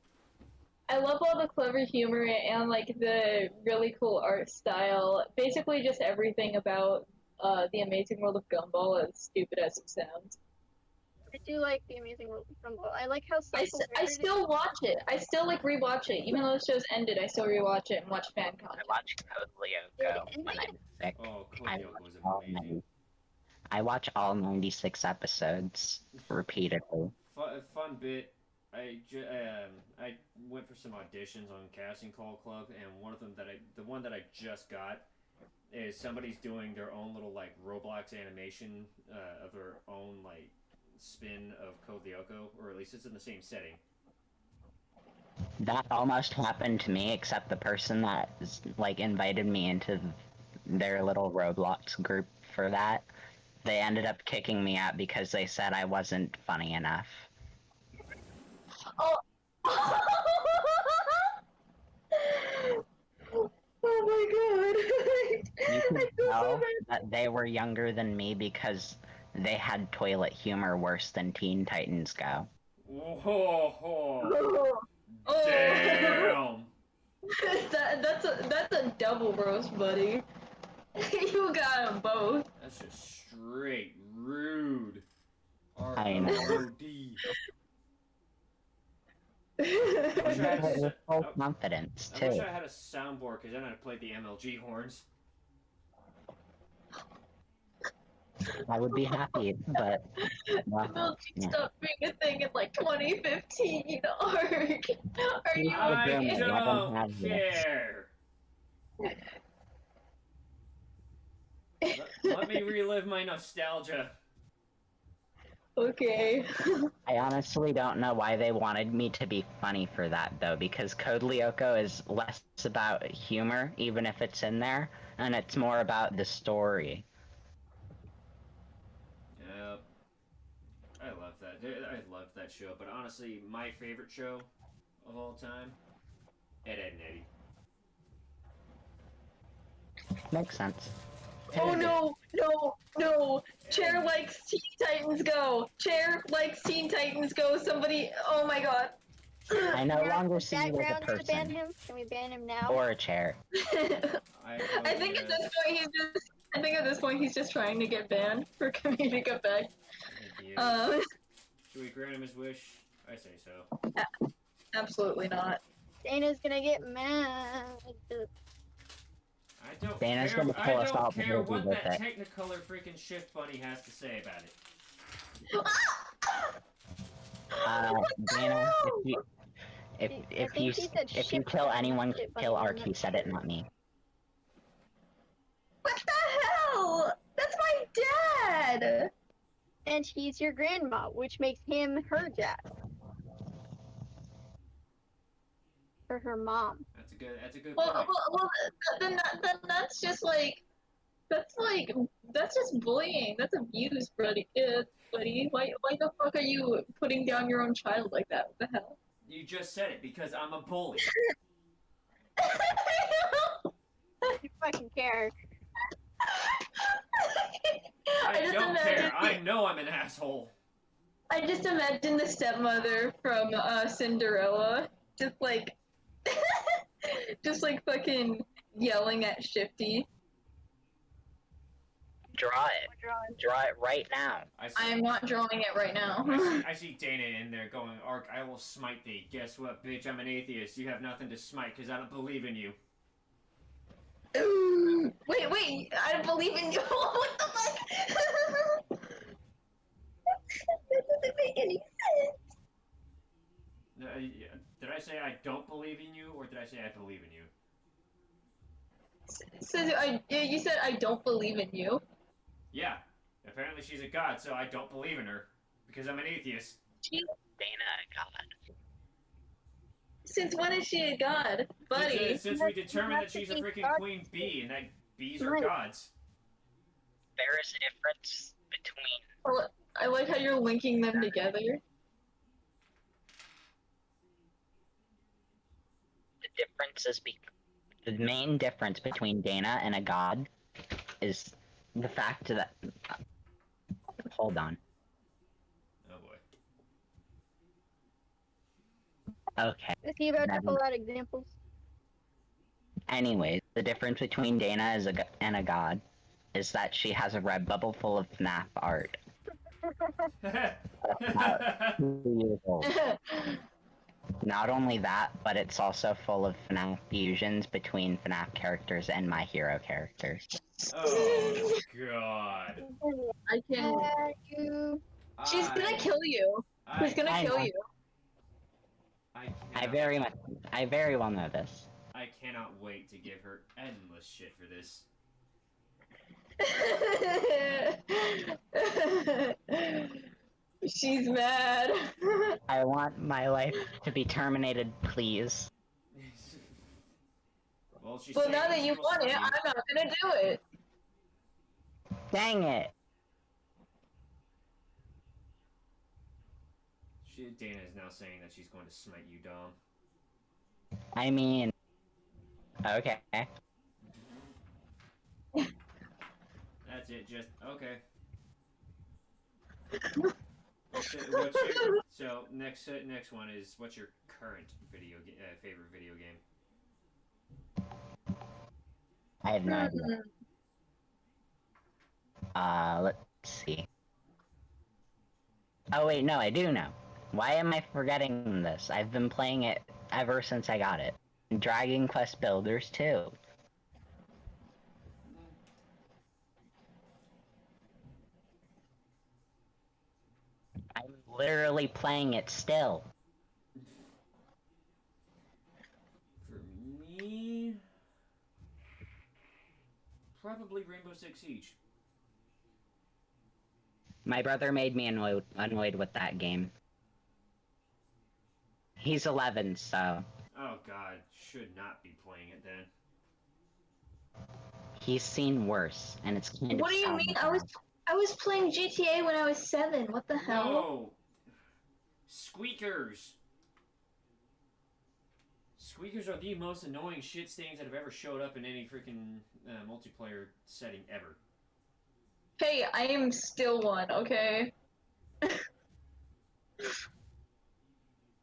I love all the clever humor and like the really cool art style. Basically, just everything about the Amazing World of Gumball, as stupid as it sounds. I do like The Amazing World of Gumball. I like how I self-aware still watch it. I still like rewatch it, even though the show's ended. I still rewatch it and watch fan I content. watch Code Lyoko when I'm sick. Oh, I Code watch was all amazing. 90 I watch all 96 episodes repeatedly. Fun bit. I went for some auditions on Casting Call Club, and one of them the one that I just got is somebody's doing their own little like Roblox animation of their own like spin of Code Lyoko, or at least it's in the same setting. That almost happened to me, except the person that like invited me into their little Roblox group for that, they ended up kicking me out because they said I wasn't funny enough. Oh. Oh my god. You I could feel so tell bad. that they were younger than me because they had toilet humor worse than Teen Titans Go. Oh, Oh. damn! That's a double roast, buddy. You got them both. That's just straight rude. I know. R-O-O-D. I wish I did had it with full I- confidence, I wish too. I had a soundboard, because then I'd play the MLG horns. I would be happy, but... well, MLG yeah. stopped being a thing in like 2015, Ark. Are you I I don't okay? don't have this. care. Let me relive my nostalgia. Okay. I honestly don't know why they wanted me to be funny for that, though, because Code Lyoko is less about humor, even if it's in there, and it's more about the story. Yep. I love that. I love that show, but honestly, my favorite show of all time, Ed, Edd and Eddy. Makes sense. Oh no, no, no. Chair likes Teen Titans Go. Chair likes Teen Titans Go. Somebody, oh my god. I no Can we ask longer the see you as a backgrounds to ban person. him? Can we ban him now? Or a chair. I I think at this point he's just trying to get banned for comedic effect. think he is. Should we grant him his wish? I say so. Absolutely not. Dana's gonna get mad. I don't Dana's care. gonna I pull us don't out care before we what do that it. Technicolor freaking shift bunny has to say about it. Dana, I think he said if you ship kill bunny, not anyone, shit bunny, kill but I'm Arc. not He said it, sure. not me. What the hell? That's my dad! And he's your grandma, which makes him her dad. Or her mom. That's a good Well, point. then that's just like, that's just bullying. That's abuse, buddy. Buddy. Why the fuck are you putting down your own child like that? What the hell? You just said it because I'm a bully. You fucking care. I just don't care. imagine- I know I'm an asshole. I just imagine the stepmother from Cinderella, just like, just like fucking yelling at Shifty. Draw it. Draw it right now. I am not drawing it right now. I see Dana in there going, Arc, I will smite thee. Guess what, bitch? I'm an atheist. You have nothing to smite because I don't believe in you. Wait, I don't believe in you. What the fuck? That doesn't make any sense. No, did I say I don't believe in you, or did I say I believe in you? So you said I don't believe in you. Yeah. Apparently she's a god, so I don't believe in her. Because I'm an atheist. Dana, God. Since when is she a god, buddy? Since we determined that she's a freaking queen bee, and that bees are gods. There is a difference between. Oh, I like how you're linking them together. The main difference between Dana and a god is the fact that. Hold on. Oh boy. Okay. Is he about to Never- pull out examples? Anyways, the difference between Dana and a god is that she has a red bubble full of FNAF art. 2 years old. Not only that, but it's also full of FNAF fusions between FNAF characters and My Hero characters. Oh god. I can. She's gonna kill you. She's gonna kill you. I very well know this. I cannot wait to give her endless shit for this. She's mad. I want my life to be terminated, please. Well, she's Well, saying now that she you will want it, slay you. I'm not gonna do it. Dang it! Dana is now saying that she's going to smite you, Dom. I mean... Okay. That's it, just, okay. So, next one is, what's your current favorite video game? I have no idea. Let's see. Oh wait, no, I do know. Why am I forgetting this? I've been playing it ever since I got it. Dragon Quest Builders 2. I'm literally playing it still. For me... probably Rainbow Six Siege. My brother made me annoyed with that game. He's 11, so... Oh god, should not be playing it then. He's seen worse, and it's kind of What do you mean? I was playing GTA when I was 7. What the hell? Whoa! Squeakers! Squeakers are the most annoying shit stains that have ever showed up in any freaking multiplayer setting ever. Hey, I am still one, okay?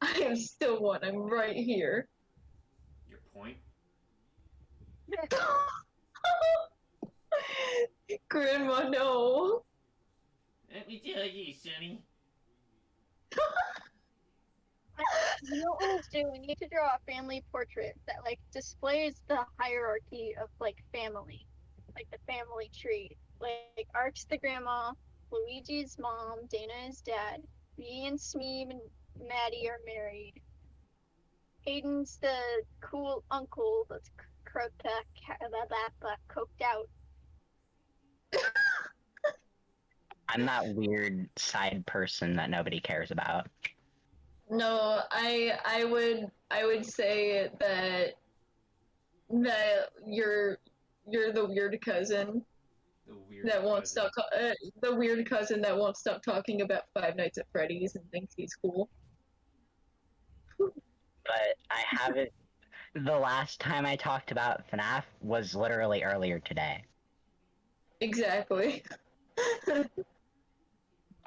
I I'm still one. I'm right here. Your point? Grandma, no. Let me tell you, Sonny. You know what we need to do? We need to draw a family portrait that like displays the hierarchy of like family, like the family tree. Like Arc's the grandma, Luigi's mom, Dana is dad, me and Smeeb and Maddie are married. Aidan's the cool uncle that's coked out. I'm that weird side person that nobody cares about. No, I would say that you're the weird cousin The weird that won't cousin. stop the weird cousin that won't stop talking about Five Nights at Freddy's and thinks he's cool. But I haven't. The last time I talked about FNAF was literally earlier today. Exactly.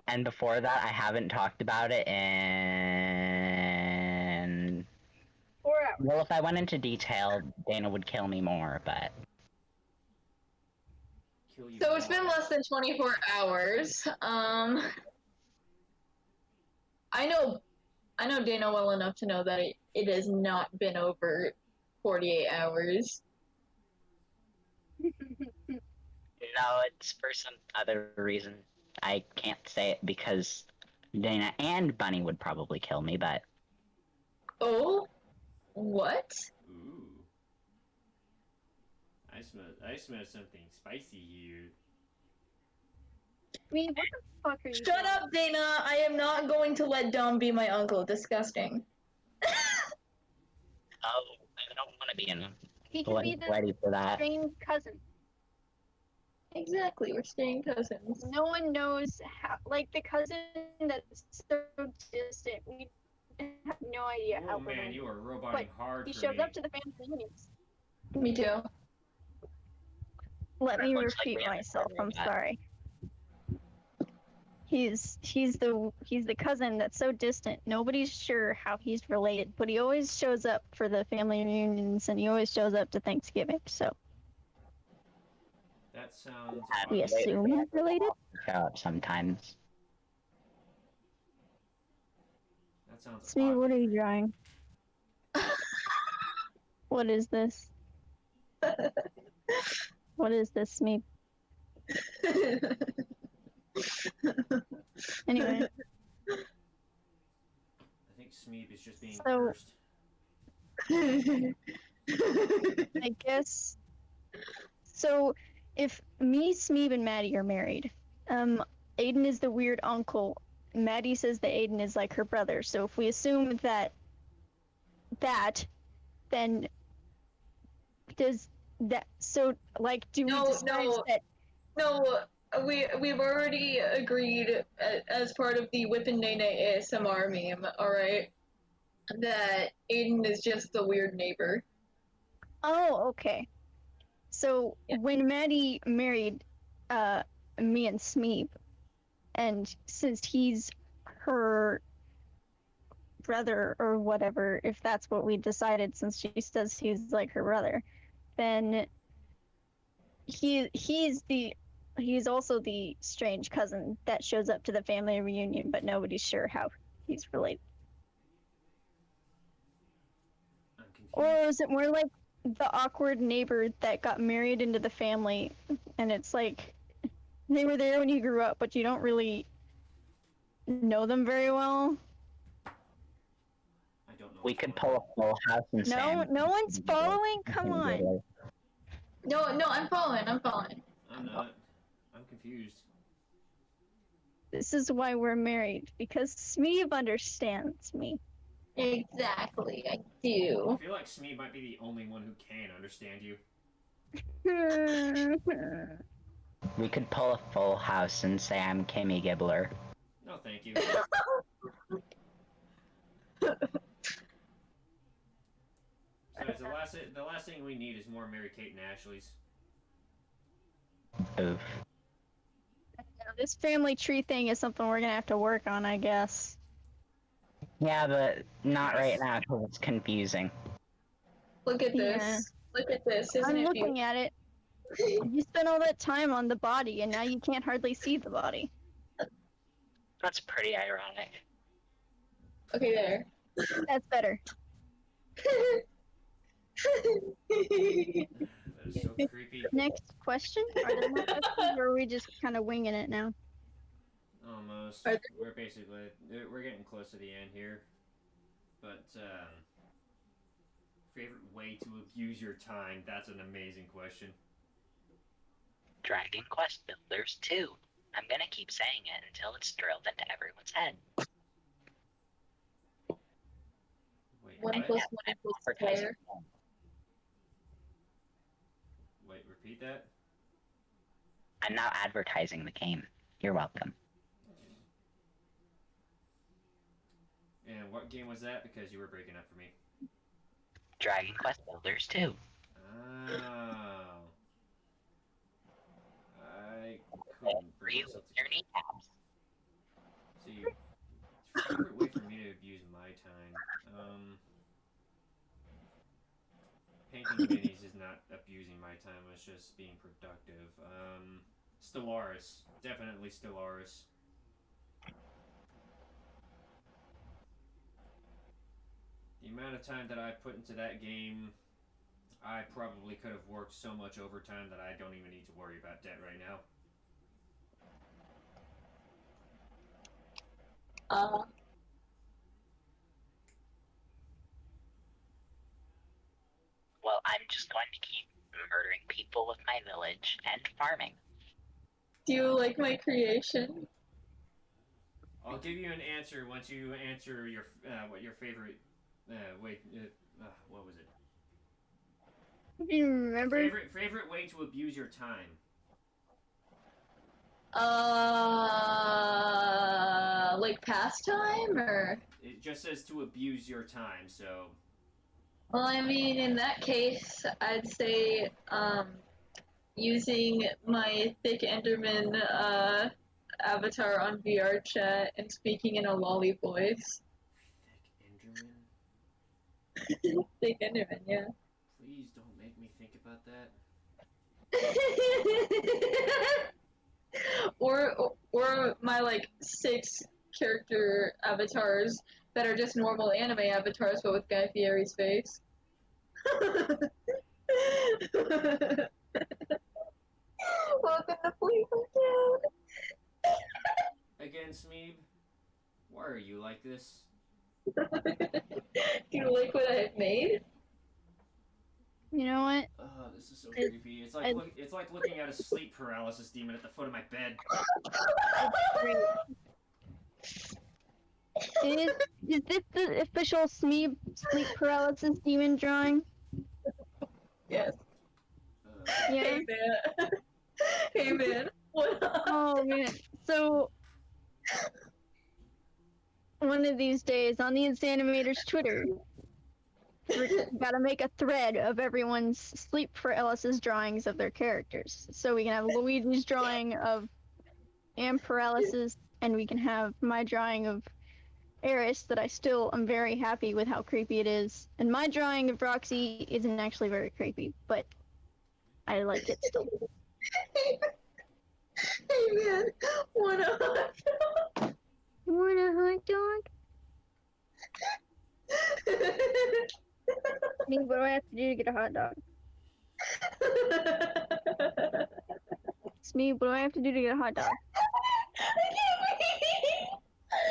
And before that, I haven't talked about it in. 4 hours. Well, if I went into detail, Dana would kill me more, but. Kill you So it's more. been less than 24 hours. I know Dana well enough to know that it has not been over 48 hours. No, it's for some other reason. I can't say it because Dana and Bunny would probably kill me, but. Oh? What? Ooh. I smell something spicy here. I mean, what the fuck are you Shut doing? up, Dana! I am not going to let Dom be my uncle. Disgusting. Oh, I don't want to be in. He can be the Ready for that. strange cousin. Exactly, we're staying cousins. No one knows how, like the cousin that's so distant. We have no idea how. Oh man, you are roboting But hard he for shows me. up to the family reunions. Me too. Let me Looks like repeat we have a myself. I'm robot. sorry. He's the cousin that's so distant. Nobody's sure how he's related, but he always shows up for the family reunions and he always shows up to Thanksgiving. So That sounds we awkward. assume he's related. Show up sometimes. That sounds Smee, awkward. what are you drawing? What is this? What is this, Smee? Anyway, I think Smeeb is just being So- cursed. I guess. So, if me, Smeeb, and Maddie are married, Aidan is the weird uncle. Maddie says that Aidan is like her brother. So if we assume that, then does that? So like, do we decide that? No, we've already agreed as part of the Whip and Nene ASMR meme, alright? That Aiden is just the weird neighbor. Oh, okay. So Yeah. when Maddie married me and Smeeb, and since he's her brother or whatever, if that's what we decided, since she says he's like her brother, then he's also the strange cousin that shows up to the family reunion, but nobody's sure how he's related. I'm confused. Or is it more like the awkward neighbor that got married into the family, and it's like they were there when you grew up, but you don't really know them very well? I don't know. We what's could going pull a full house and No, no one's following. Come on. No, I'm following. on. I'm not. I'm confused. This is why we're married, because Smeeb understands me. Exactly, I I do. feel like Smeeb might be the only one who can understand you. We could pull a full house and say I'm Kimmy Gibbler. No, thank you. Besides, the last thing we need is more Mary Kate and Ashley's. Oof. This family tree thing is something we're gonna have to work on, I guess. Yeah, but not right Yes. now because it's confusing. Look at this. Yeah. Look at this. Isn't I'm it looking at it. You spent all that time on the body, and now you can't hardly see the body. That's pretty ironic. Okay, there. That's better. That is so creepy. Next question? Are there more questions, or are we just kind of winging it now? Almost. Are We're basically we're getting close to the end here. But favorite way to abuse your time? That's an amazing question. Dragon Quest Builders 2. I'm gonna keep saying it until it's drilled into everyone's head. Wait, One what? plus one equals square. Wait, repeat that. I'm now advertising the game. You're welcome. And what game was that? Because you were breaking up for me. Dragon Quest Builders 2. Oh. I couldn't bring You myself with to your kneecaps. see. Favorite way for me to abuse my time. Painting minis is not abusing my time. It's just being productive. Stellaris, definitely Stellaris. The amount of time that I put into that game, I probably could have worked so much overtime that I don't even need to worry about debt right now. Well, I'm just going to keep murdering people with my village and farming. Do you like my creation? I'll give you an answer once you answer your what your favorite. What was it? Do you remember? Favorite way to abuse your time. Like pastime or? It just says to abuse your time, so Well, I mean, in that case, I'd say, using my thick Enderman, avatar on VR chat and speaking in a lolly voice. thick Enderman. Thick Enderman, yeah. Please don't make me think about that. or my like 6 character avatars that are just normal anime avatars but with Guy Fieri's face. Welcome to Fleetwood Town. Again, Smeeb, why are you like this? Do you like what I've made? You know what? Oh, this is so creepy. It's like looking at a sleep paralysis demon at the foot of my bed. Is this the official Smeeb sleep paralysis demon drawing? Yes. Yeah. Hey man. Hey man. What up? Oh man. So one of these days on the Insanimators Twitter, we gotta make a thread of everyone's sleep paralysis drawings of their characters. So we can have Luigi's drawing of Am paralysis, and we can have my drawing of Eris that I still am very happy with how creepy it is. And my drawing of Roxy isn't actually very creepy, but I like it still. Hey man. What up? Want a hot dog? I mean, what do I have to do to get a hot dog? Smeeb, what do I have to do to get a hot dog?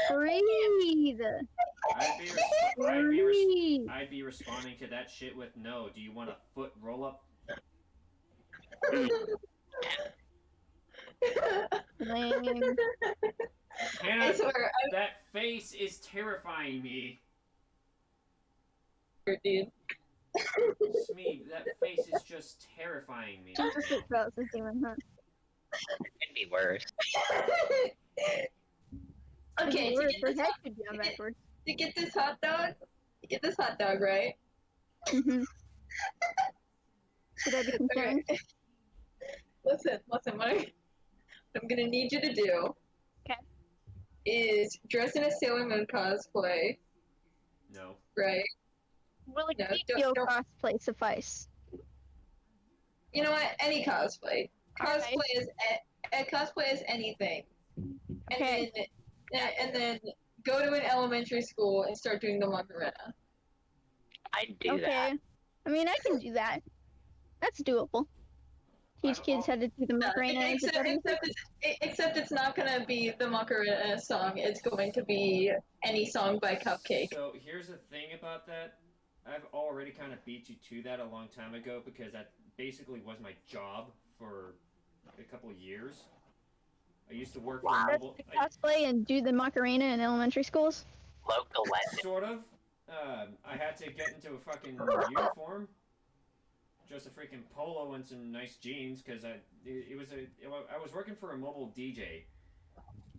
Breathe! Breathe! I'd be responding to that shit with no. Do you want a foot roll up? Lame. I swear, That face is terrifying me. dude. Smeeb, that face is just terrifying me. Just a sleep paralysis demon, huh? Could be worse. Okay, Or her head could be on backwards. to get this hot dog, right? Mm-hmm. Should I be concerned? Okay. Listen, what I'm gonna need you to do Okay. is dress in a Sailor Moon cosplay No. Right. Will a No, Kikyo don't- cosplay suffice? You know what? Any cosplay. Alright. Cosplay is anything. Okay. And then go to an elementary school and start doing the Macarena. I'd do Okay. that. I mean, I can do that. That's doable. Teach I've kids how to do the Macarena as a Except it's not gonna be the Macarena song. It's going to be any song by Cupcake. So here's the thing about that. I've already kind of beat you to that a long time ago because that basically was my job for a couple of years. I used to work for mobile. cosplay and do the Macarena in elementary schools. Local legend. Sort of. I had to get into a fucking uniform, just a freaking polo and some nice jeans, because I was working for a mobile DJ,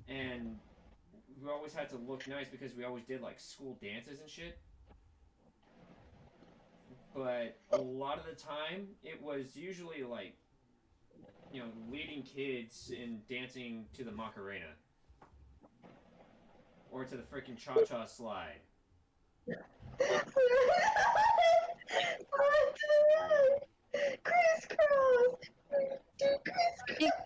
and we always had to look nice because we always did like school dances and shit. But a lot of the time, it was usually like, leading kids in dancing to the Macarena. Or to the freaking cha-cha slide. Crisscross!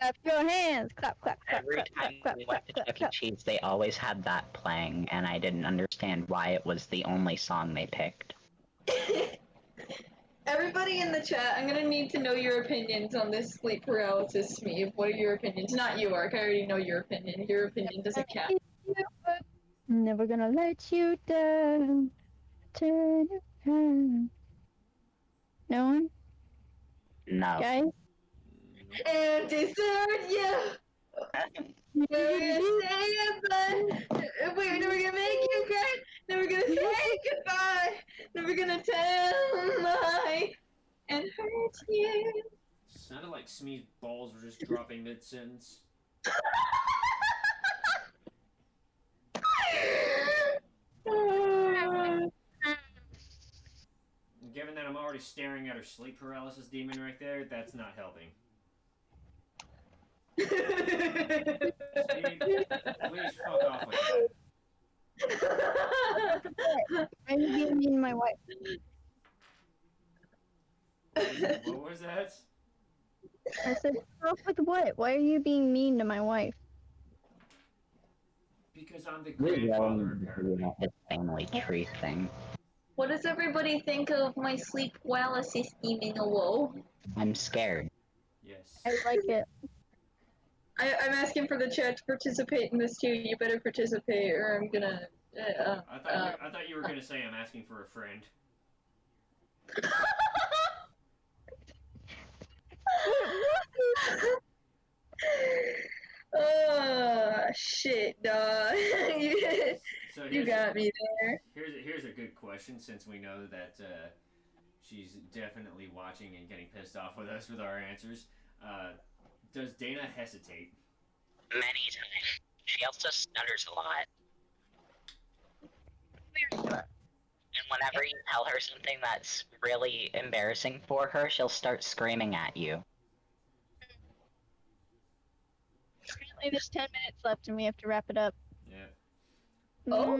Clap your hands. Clap, clap, clap, Every clap, time clap, we clap, went to clap, Chuck E. clap. Cheese, they always had that playing, and I didn't understand why it was the only song they picked. Everybody in the chat, I'm gonna need to know your opinions on this sleep paralysis, Smeeb. What are your opinions? Not you, Arc. I already know your opinion. Your opinion doesn't count. Never gonna let you down. Turn around. No one? No. Guys? And desert you! We're gonna say goodbye. We're never gonna make you cry. Never gonna say goodbye. Never gonna tell lie and hurt you. Sounded like Smee's balls were just dropping mid-sentence. Given that I'm already staring at her sleep paralysis demon right there, that's not helping. Smee, please fuck off with that. I'm being mean to my wife. What was that? I said, off with what? Why are you being mean to my wife? Because I'm the grandfather, apparently. The family tree thing. What does everybody think of my sleep paralysis demon? Whoa. I'm scared. Yes. I like it. I'm asking for the chat to participate in this too. You better participate, or I'm gonna. I thought you were gonna say I'm asking for a friend. Oh shit, dog. So You got me there. Here's a good question, since we know that she's definitely watching and getting pissed off with us with our answers. Does Dana hesitate? Many times. She also stutters a lot. And whenever you tell her something that's really embarrassing for her, she'll start screaming at you. Currently, there's 10 minutes left and we have to wrap it up. Yeah. Oh.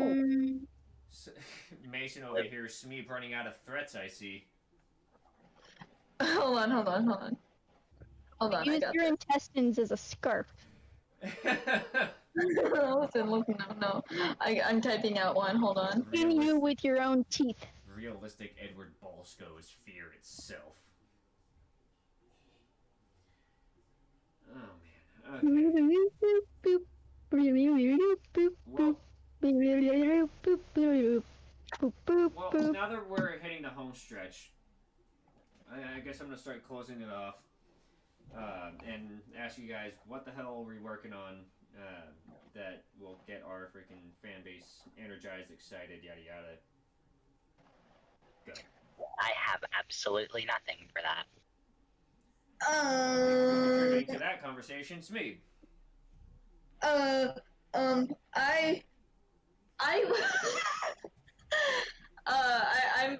Mason over here, Smeeb running out of threats, I see. Hold on. Hold on, I Use got your this. intestines as a scarf. Listen, no. I'm typing out one. Hold on. Skin you with your own teeth. Realistic Edward Balsco is fear itself. Oh man. Well, now that we're hitting the home stretch, I guess I'm gonna start closing it off, and ask you guys what the hell are we working on that will get our freaking fan base energized, excited, yada yada. Go. I have absolutely nothing for that. Contributing to that conversation, Smeeb.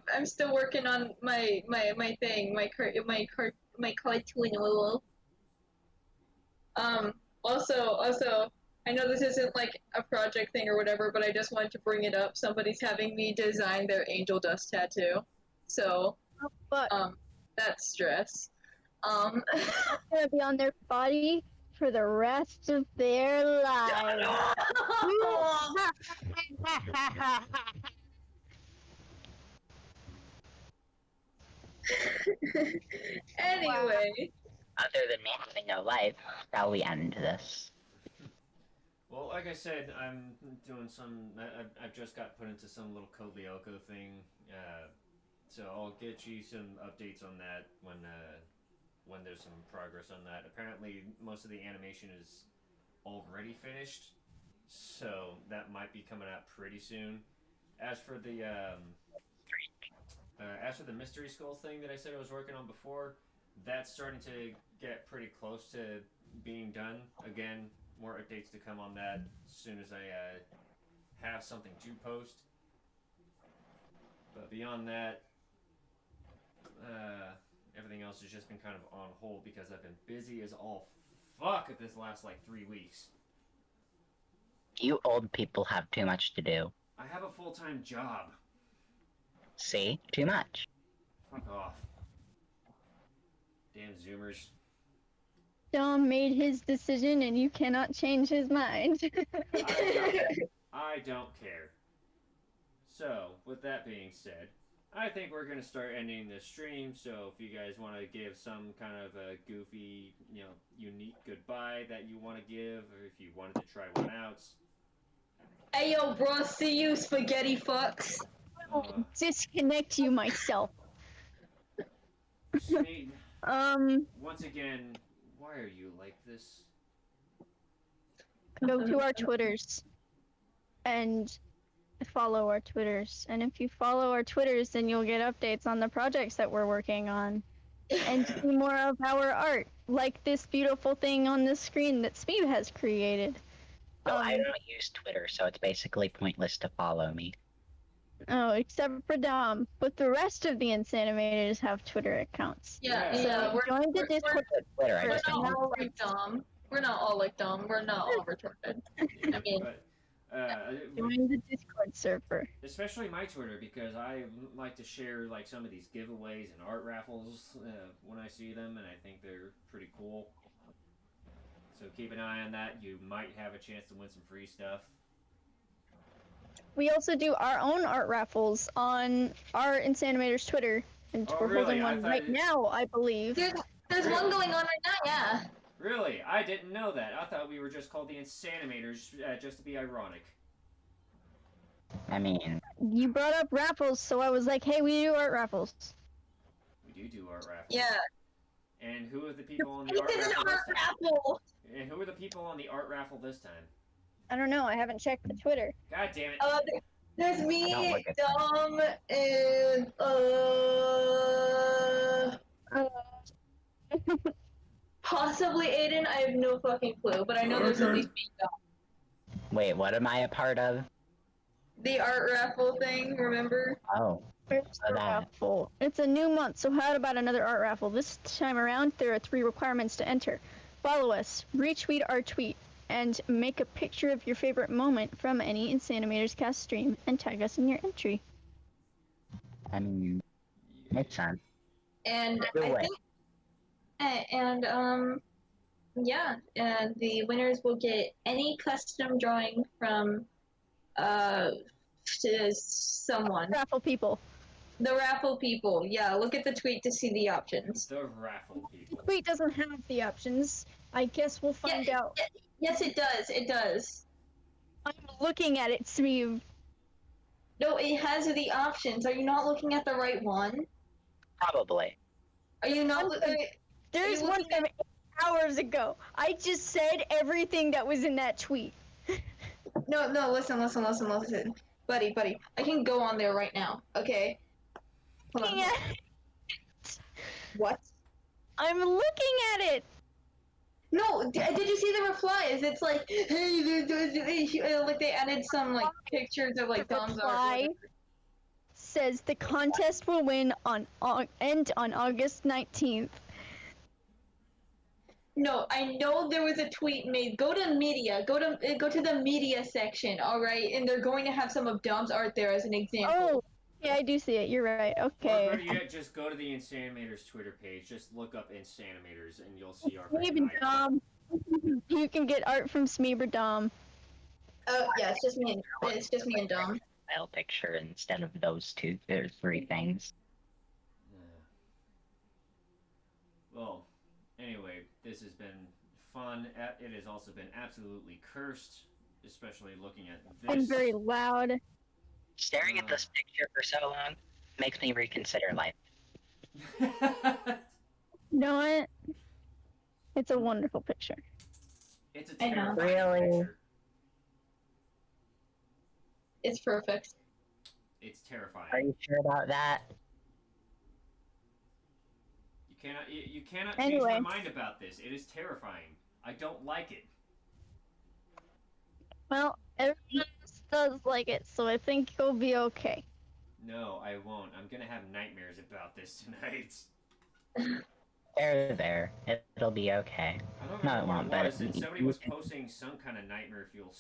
I'm still working on my thing, my cartoon. Also, I know this isn't like a project thing or whatever, but I just wanted to bring it up. Somebody's having me design their angel dust tattoo. So, But that's stress. it's gonna be on their body for the rest of their lives. Anyway. Other than me having no life, shall we end this? Well, like I said, I'm doing some. I've just got put into some little Code Lyoko thing, so I'll get you some updates on that when there's some progress on that. Apparently, most of the animation is already finished, so that might be coming out pretty soon. As for the mystery skull thing that I said I was working on before, that's starting to get pretty close to being done. Again, more updates to come on that as soon as I have something to post. But beyond that, everything else has just been kind of on hold because I've been busy as all fuck at this last like 3 weeks. You old people have too much to do. I have a full-time job. See? Too much. Fuck off. Damn Zoomers. Dom made his decision and you cannot change his mind. I don't care. So, with that being said, I think we're going to start ending the stream, so if you guys want to give some kind of a goofy, unique goodbye that you want to give, or if you wanted to try one out. Hey yo, bro, see you, spaghetti fucks. Disconnect you myself. Smeeb, once again, why are you like this? Go to our Twitters and follow our Twitters. And if you follow our Twitters, then you'll get updates on the projects that we're working on. And see more of our art, like this beautiful thing on the screen that Smeeb has created. Well, I don't use Twitter, so it's basically pointless to follow me. Oh, except for Dom. But the rest of the Insanimators have Twitter accounts. Yeah, Join the Discord. Twitter, I We're just not don't. all like Dom. We're not all like Dom. We're not all retarded. I mean, But, Join the Discord server. especially my Twitter, because I like to share like some of these giveaways and art raffles when I see them, and I think they're pretty cool. So keep an eye on that. You might have a chance to win some free stuff. We also do our own art raffles on our Insanimators Twitter, and Oh, we're really? holding I one thought right it- now, I believe. there's one going on right now, yeah. Really? I didn't know that. I thought we were just called the Insanimators, just to be ironic. I mean, You brought up raffles, so I was like, hey, we do art raffles. We do art raffles. Yeah. And who are the people on the This art is an raffle this art time? raffle. And who are the people on the art raffle this time? I don't know, I haven't checked the Twitter. God damn it. There's I don't me, look at Dom, and possibly Aidan. I have no fucking clue, but I know there's at least me, Dom. wait, what am I a part of? The art raffle thing, remember? Oh, First that. raffle. It's a new month, so how about another art raffle? This time around, there are 3 requirements to enter. Follow us, retweet our tweet, and make a picture of your favorite moment from any Insanimators cast stream, and tag us in your entry. I mean, makes sense. And Either I way. think, yeah, and the winners will get any custom drawing from, to someone. Raffle people. The raffle people, yeah, look at the tweet to see the options. The raffle The people. tweet doesn't have the options. I guess we'll find out. Yes, it does. I'm looking at it, Smeeb. No, it has the options. Are you not looking at the right one? Probably. Are you not looking? There's you one looking from 8 hours ago. I just said everything that was in that tweet. No, listen. Buddy, I can go on there right now, okay? Hold on. Yeah, What? I'm looking at it. No, did you see the replies? It's like, hey, like they added some like pictures of like The Dom's reply art. says the contest will end on August 19th. No, I know there was a tweet made. Go to media. Go to the media section. All right, and they're going to have some of Dom's art there as an example. Oh, yeah, I do see it. You're right. Or Okay. better yet, just go to the Insanimators Twitter page. Just look up Insanimators, and you'll see our Smeeb freaking and icon. Dom. You can get art from Smeeb or Dom. Yeah, it's just me and Dom. File picture instead of those two or three things. Well, anyway, this has been fun. It has also been absolutely cursed, especially looking at this. And very loud. Staring at this picture for so long makes me reconsider life. You know what? It's a wonderful picture. It's a I know. terrifying Really? picture. It's perfect. It's terrifying. Are you sure about that? You cannot Anyway. change my mind about this. It is terrifying. I don't like it. Well, everyone else does like it, so I think you'll be okay. No, I won't. I'm gonna have nightmares about this tonight. There. It'll be okay. I don't No, remember it won't, what it but was. Somebody was posting some kind of nightmare fuel.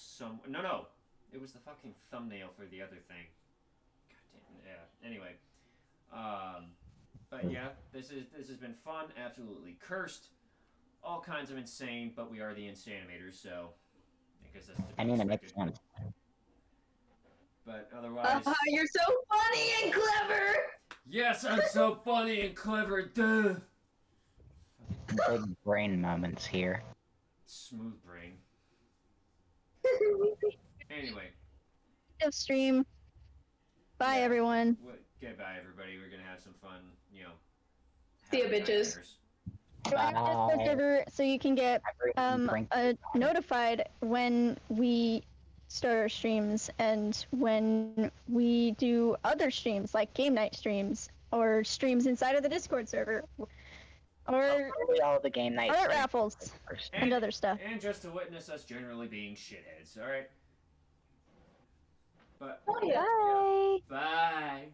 No. It was the fucking thumbnail for the other thing. God damn. Yeah. Anyway. But yeah, this has been fun. Absolutely cursed. All kinds of insane, but we are the Insanimators, so I guess that's to be I mean, it makes expected. sense. But otherwise, You're so funny and clever. yes, I'm so funny and clever. Duh. Big brain moments here. Smooth brain. Anyway. Stream. Bye, Yeah. everyone. Goodbye, everybody. We're gonna have some fun, See ya, having bitches. nightmares. Join our Discord server so you can get notified when we start our streams and when we do other streams like game night streams or streams inside of the Discord server or Probably all the game nights. art raffles and other stuff. And just to witness us generally being shitheads, alright? But, Oh, yeah. Bye. Bye.